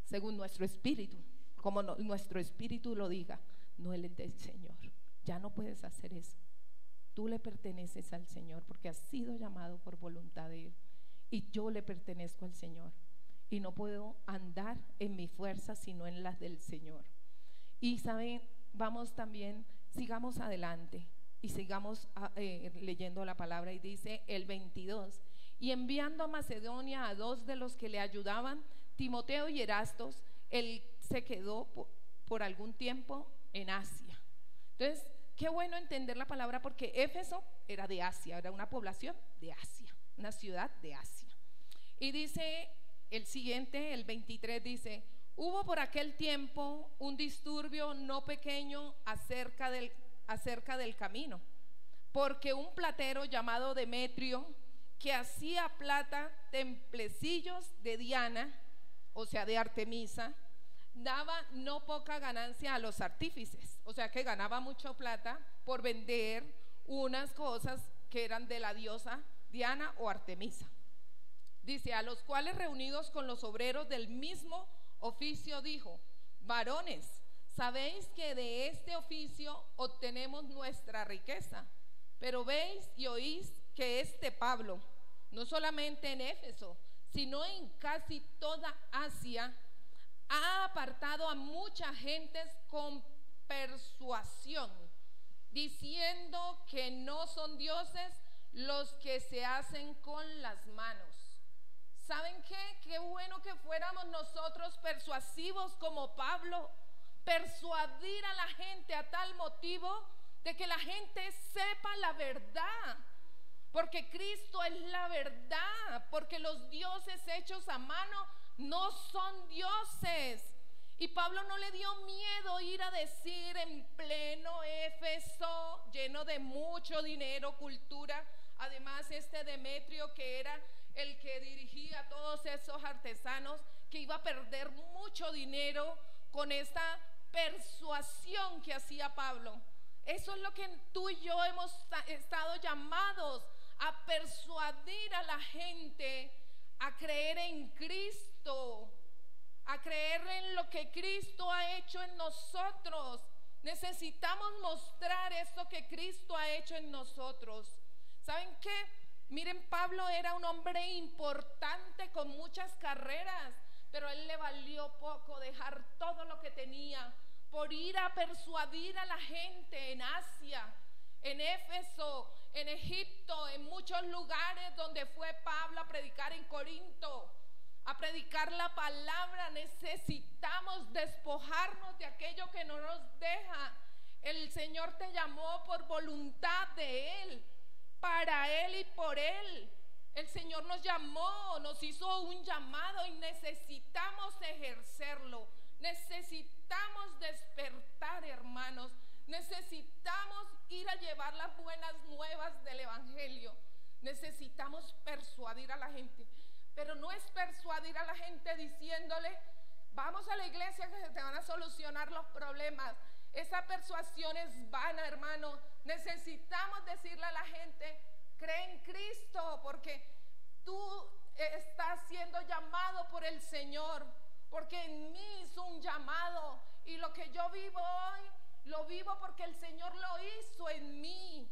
según nuestro espíritu, como nuestro espíritu lo diga, no el del Señor. Ya no puedes hacer eso. Tú le perteneces al Señor porque has sido llamado por voluntad de Él, y yo le pertenezco al Señor y no puedo andar en mi fuerza sino en las del Señor. Y saben, vamos también, sigamos adelante y sigamos leyendo la palabra, y dice el 22: y enviando a Macedonia a 2 de los que le ayudaban, Timoteo y Erastos, él se quedó por algún tiempo en Asia. Entonces, qué bueno entender la palabra, porque Éfeso era de Asia, era una población de Asia, una ciudad de Asia. Y dice el siguiente, el 23, dice: hubo por aquel tiempo un disturbio no pequeño acerca del camino, porque un platero llamado Demetrio, que hacía plata templecillos de Diana, o sea de Artemisa, daba no poca ganancia a los artífices, o sea que ganaba mucha plata por vender unas cosas que eran de la diosa Diana o Artemisa. Dice: a los cuales, reunidos con los obreros del mismo oficio, dijo: varones, sabéis que de este oficio obtenemos nuestra riqueza, pero veis y oís que este Pablo, no solamente en Éfeso, sino en casi toda Asia, ha apartado a muchas gentes con persuasión, diciendo que no son dioses los que se hacen con las manos. ¿Saben qué? Qué bueno que fuéramos nosotros persuasivos como Pablo, persuadir a la gente a tal motivo de que la gente sepa la verdad, porque Cristo es la verdad, porque los dioses hechos a mano no son dioses. Y Pablo no le dio miedo ir a decir en pleno Éfeso, lleno de mucho dinero, cultura. Además, este Demetrio, que era el que dirigía a todos esos artesanos, que iba a perder mucho dinero con esta persuasión que hacía Pablo. Eso es lo que tú y yo hemos estado llamados a persuadir a la gente a creer en Cristo, a creer en lo que Cristo ha hecho en nosotros. Necesitamos mostrar esto que Cristo ha hecho en nosotros. ¿Saben qué? Miren, Pablo era un hombre importante con muchas carreras, pero a él le valió poco dejar todo lo que tenía por ir a persuadir a la gente en Asia, en Éfeso, en Egipto, en muchos lugares donde fue Pablo a predicar, en Corinto, a predicar la palabra. Necesitamos despojarnos de aquello que no nos deja. El Señor te llamó por voluntad de Él, para Él y por Él. El Señor nos llamó, nos hizo un llamado y necesitamos ejercerlo. Necesitamos despertar, hermanos. Necesitamos ir a llevar las buenas nuevas del Evangelio. Necesitamos persuadir a la gente, pero no es persuadir a la gente diciéndole: vamos a la iglesia que se te van a solucionar los problemas. Esa persuasión es vana, hermano. Necesitamos decirle a la gente: cree en Cristo, porque tú estás siendo llamado por el Señor, porque en mí hizo un llamado, y lo que yo vivo hoy lo vivo porque el Señor lo hizo en mí.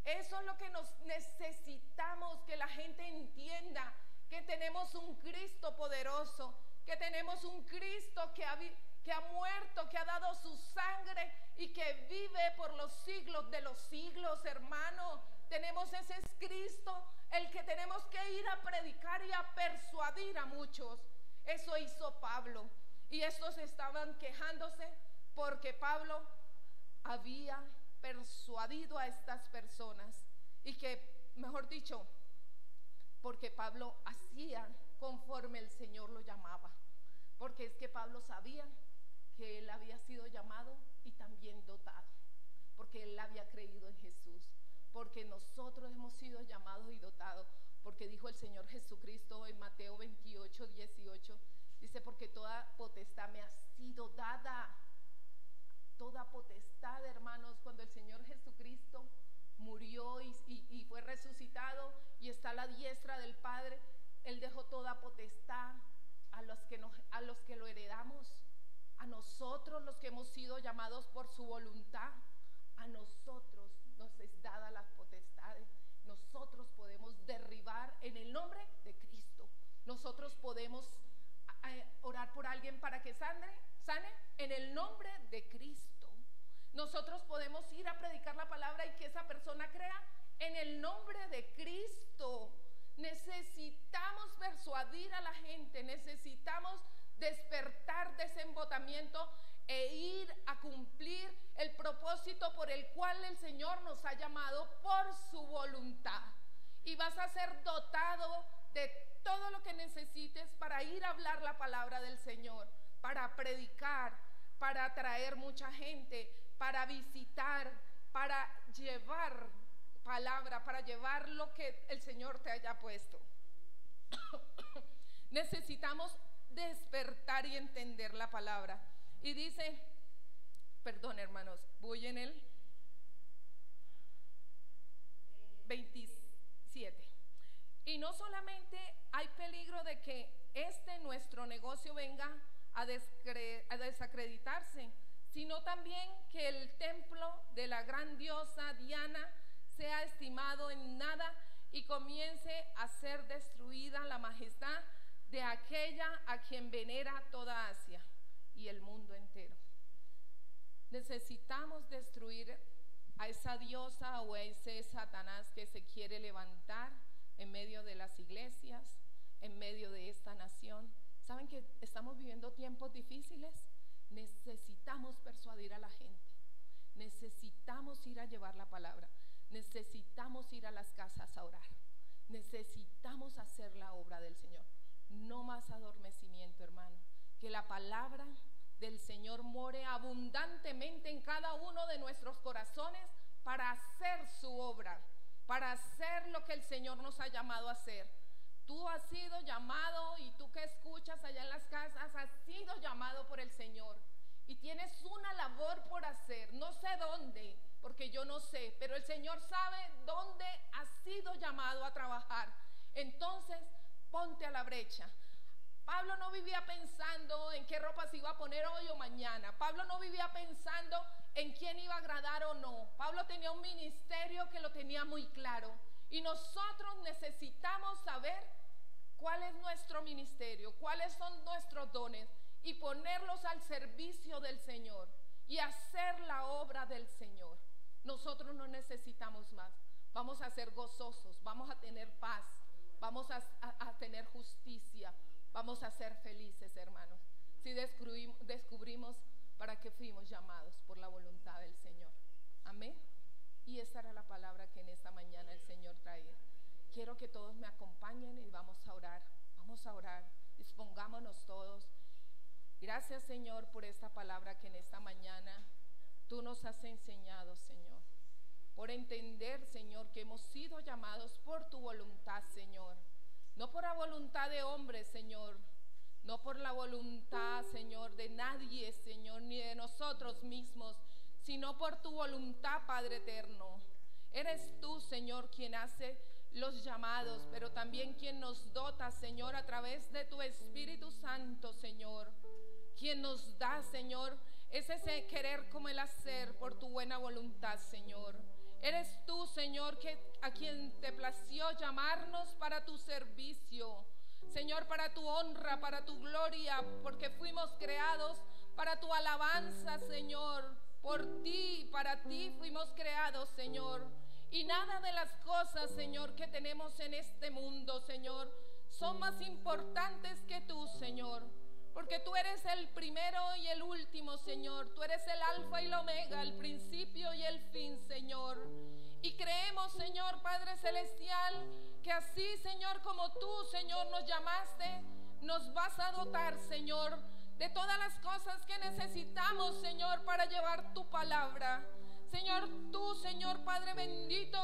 Eso es lo que nos necesitamos, que la gente entienda que tenemos un Cristo poderoso, que tenemos un Cristo que ha muerto, que ha dado su sangre y que vive por los siglos de los siglos, hermano. Tenemos ese Cristo, el que tenemos que ir a predicar y a persuadir a muchos. Eso hizo Pablo. Y estos estaban quejándose porque Pablo había persuadido a estas personas. Y que, mejor dicho, porque Pablo hacía conforme el Señor lo llamaba. Porque es que Pablo sabía que él había sido llamado y también dotado. Porque él había creído en Jesús. Porque nosotros hemos sido llamados y dotados. Porque dijo el Señor Jesucristo en Mateo 28, 18, dice, porque toda potestad me ha sido dada. Toda potestad, hermanos, cuando el Señor Jesucristo murió y fue resucitado y está a la diestra del Padre, Él dejó toda potestad a los que lo heredamos, a nosotros los que hemos sido llamados por su voluntad. A nosotros nos es dada las potestades. Nosotros podemos derribar en el nombre de Cristo. Nosotros podemos orar por alguien para que sane en el nombre de Cristo. Nosotros podemos ir a predicar la palabra y que esa persona crea en el nombre de Cristo. Necesitamos persuadir a la gente, necesitamos despertar de ese embotamiento e ir a cumplir el propósito por el cual el Señor nos ha llamado por su voluntad. Y vas a ser dotado de todo lo que necesites para ir a hablar la palabra del Señor, para predicar, para atraer mucha gente, para visitar, para llevar palabra, para llevar lo que el Señor te haya puesto. Necesitamos despertar y entender la palabra. Y dice, perdón hermanos, voy en el 27. Y no solamente hay peligro de que nuestro negocio venga a desacreditarse, sino también que el templo de la gran diosa Diana sea estimado en nada y comience a ser destruida la majestad de aquella a quien venera toda Asia y el mundo entero. Necesitamos destruir a esa diosa o a ese Satanás que se quiere levantar en medio de las iglesias, en medio de esta nación. ¿Saben que estamos viviendo tiempos difíciles? Necesitamos persuadir a la gente. Necesitamos ir a llevar la palabra. Necesitamos ir a las casas a orar. Necesitamos hacer la obra del Señor. No más adormecimiento, hermano. Que la palabra del Señor more abundantemente en cada uno de nuestros corazones para hacer su obra, para hacer lo que el Señor nos ha llamado a hacer. Tú has sido llamado, y tú que escuchas allá en las casas, has sido llamado por el Señor y tienes una labor por hacer. No sé dónde, porque yo no sé, pero el Señor sabe dónde has sido llamado a trabajar. Entonces, ponte a la brecha. Pablo no vivía pensando en qué ropa se iba a poner hoy o mañana. Pablo no vivía pensando en quién iba a agradar o no. Pablo tenía un ministerio que lo tenía muy claro. Y nosotros necesitamos saber cuál es nuestro ministerio, cuáles son nuestros dones y ponerlos al servicio del Señor y hacer la obra del Señor. Nosotros no necesitamos más. Vamos a ser gozosos, vamos a tener paz, vamos a tener justicia, vamos a ser felices, hermanos, si descubrimos para qué fuimos llamados por la voluntad del Señor. Amén. Y esa era la palabra que en esta mañana el Señor traía. Quiero que todos me acompañen y vamos a orar. Vamos a orar. Dispongámonos todos. Gracias, Señor, por esta palabra que en esta mañana tú nos has enseñado, Señor. Por entender, Señor, que hemos sido llamados por tu voluntad, Señor. No por la voluntad de hombres, Señor. No por la voluntad, Señor, de nadie, Señor, ni de nosotros mismos, sino por tu voluntad, Padre eterno. Eres tú, Señor, quien hace los llamados, pero también quien nos dota, Señor, a través de tu Espíritu Santo, Señor. Quien nos da, Señor, es ese querer como el hacer por tu buena voluntad, Señor. Eres tú, Señor, a quien te plació llamarnos para tu servicio, Señor, para tu honra, para tu gloria, porque fuimos creados para tu alabanza, Señor. Por ti, para ti fuimos creados, Señor. Y nada de las cosas, Señor, que tenemos en este mundo, Señor, son más importantes que tú, Señor. Porque tú eres el primero y el último, Señor. Tú eres el alfa y el omega, el principio y el fin, Señor. Y creemos, Señor Padre Celestial, que así, Señor, como tú, Señor, nos llamaste, nos vas a dotar, Señor, de todas las cosas que necesitamos, Señor, para llevar tu palabra. Señor, tú, Señor Padre bendito,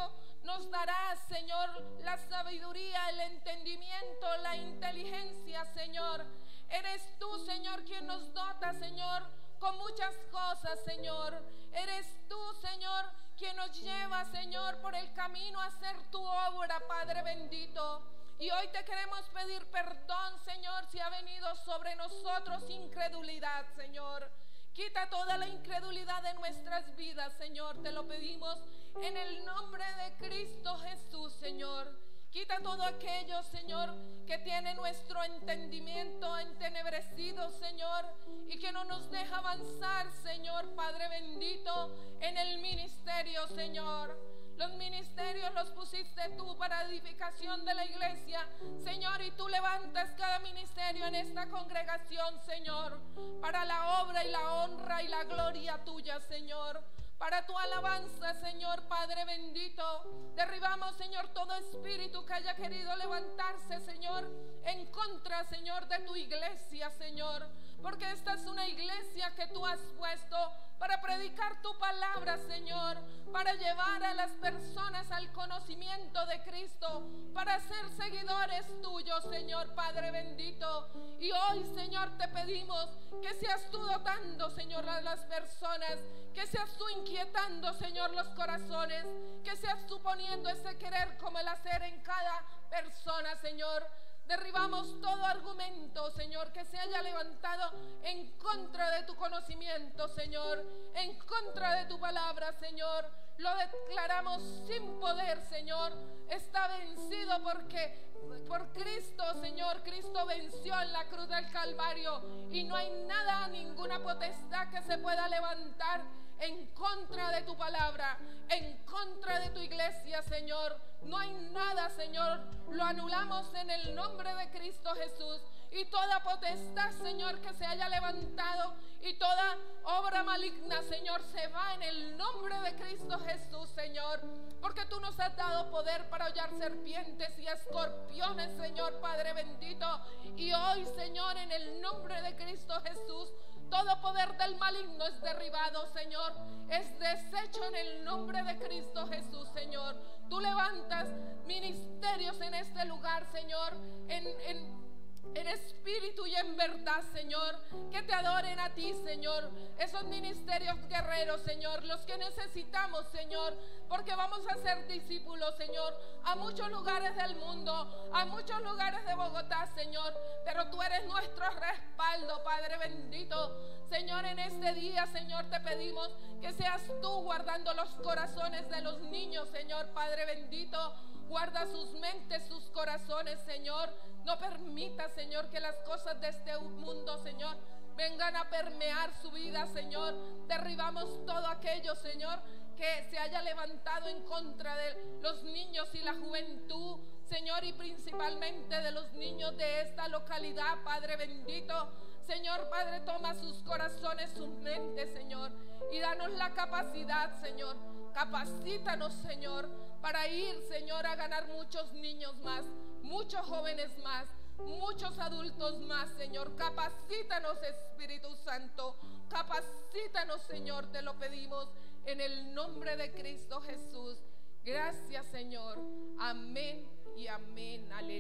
nos darás, Señor, la sabiduría, el entendimiento, la inteligencia, Señor. Eres tú, Señor, quien nos dota, Señor, con muchas cosas, Señor. Eres tú, Señor, quien nos lleva, Señor, por el camino a hacer tu obra, Padre bendito. Y hoy te queremos pedir perdón, Señor, si ha venido sobre nosotros incredulidad, Señor. Quita toda la incredulidad de nuestras vidas, Señor. Te lo pedimos en el nombre de Cristo Jesús, Señor. Quita todo aquello, Señor, que tiene nuestro entendimiento entenebrecido, Señor, y que no nos deja avanzar, Señor, Padre bendito, en el ministerio, Señor. Los ministerios los pusiste tú para edificación de la iglesia, Señor, y tú levantas cada ministerio en esta congregación, Señor, para la obra y la honra y la gloria tuya, Señor. Para tu alabanza, Señor Padre bendito. Derribamos, Señor, todo espíritu que haya querido levantarse, Señor, en contra, Señor, de tu iglesia, Señor. Porque esta es una iglesia que tú has puesto para predicar tu palabra, Señor, para llevar a las personas al conocimiento de Cristo, para ser seguidores tuyos, Señor Padre bendito. Y hoy, Señor, te pedimos que seas tú dotando, Señor, a las personas, que seas tú inquietando, Señor, los corazones, que seas tú poniendo ese querer como el hacer en cada persona, Señor. Derribamos todo argumento, Señor, que se haya levantado en contra de tu conocimiento, Señor, en contra de tu palabra, Señor. Lo declaramos sin poder, Señor. Está vencido porque por Cristo, Señor, Cristo venció en la cruz del Calvario y no hay nada, ninguna potestad que se pueda levantar en contra de tu palabra, en contra de tu iglesia, Señor. No hay nada, Señor. Lo anulamos en el nombre de Cristo Jesús. Y toda potestad, Señor, que se haya levantado y toda obra maligna, Señor, se va en el nombre de Cristo Jesús, Señor. Porque tú nos has dado poder para hollar serpientes y escorpiones, Señor Padre bendito. Y hoy, Señor, en el nombre de Cristo Jesús, todo poder del maligno es derribado, Señor. Es deshecho en el nombre de Cristo Jesús, Señor. Tú levantas ministerios en este lugar, Señor, en espíritu y en verdad, Señor, que te adoren a ti, Señor. Esos ministerios guerreros, Señor, los que necesitamos, Señor, porque vamos a ser discípulos, Señor, a muchos lugares del mundo, a muchos lugares de Bogotá, Señor, pero tú eres nuestro respaldo, Padre bendito. Señor, en este día, Señor, te pedimos que seas tú guardando los corazones de los niños, Señor, Padre bendito. Guarda sus mentes, sus corazones, Señor. No permita, Señor, que las cosas de este mundo, Señor, vengan a permear su vida, Señor. Derribamos todo aquello, Señor, que se haya levantado en contra de los niños y la juventud, Señor, y principalmente de los niños de esta localidad, Padre bendito. Señor Padre, toma sus corazones, sus mentes, Señor, y danos la capacidad, Señor. Capacítanos, Señor, para ir, Señor, a ganar muchos niños más, muchos jóvenes más, muchos adultos más, Señor. Capacítanos, Espíritu Santo. Capacítanos, Señor, te lo pedimos en el nombre de Cristo Jesús. Gracias, Señor. Amén y amén. Aleluya.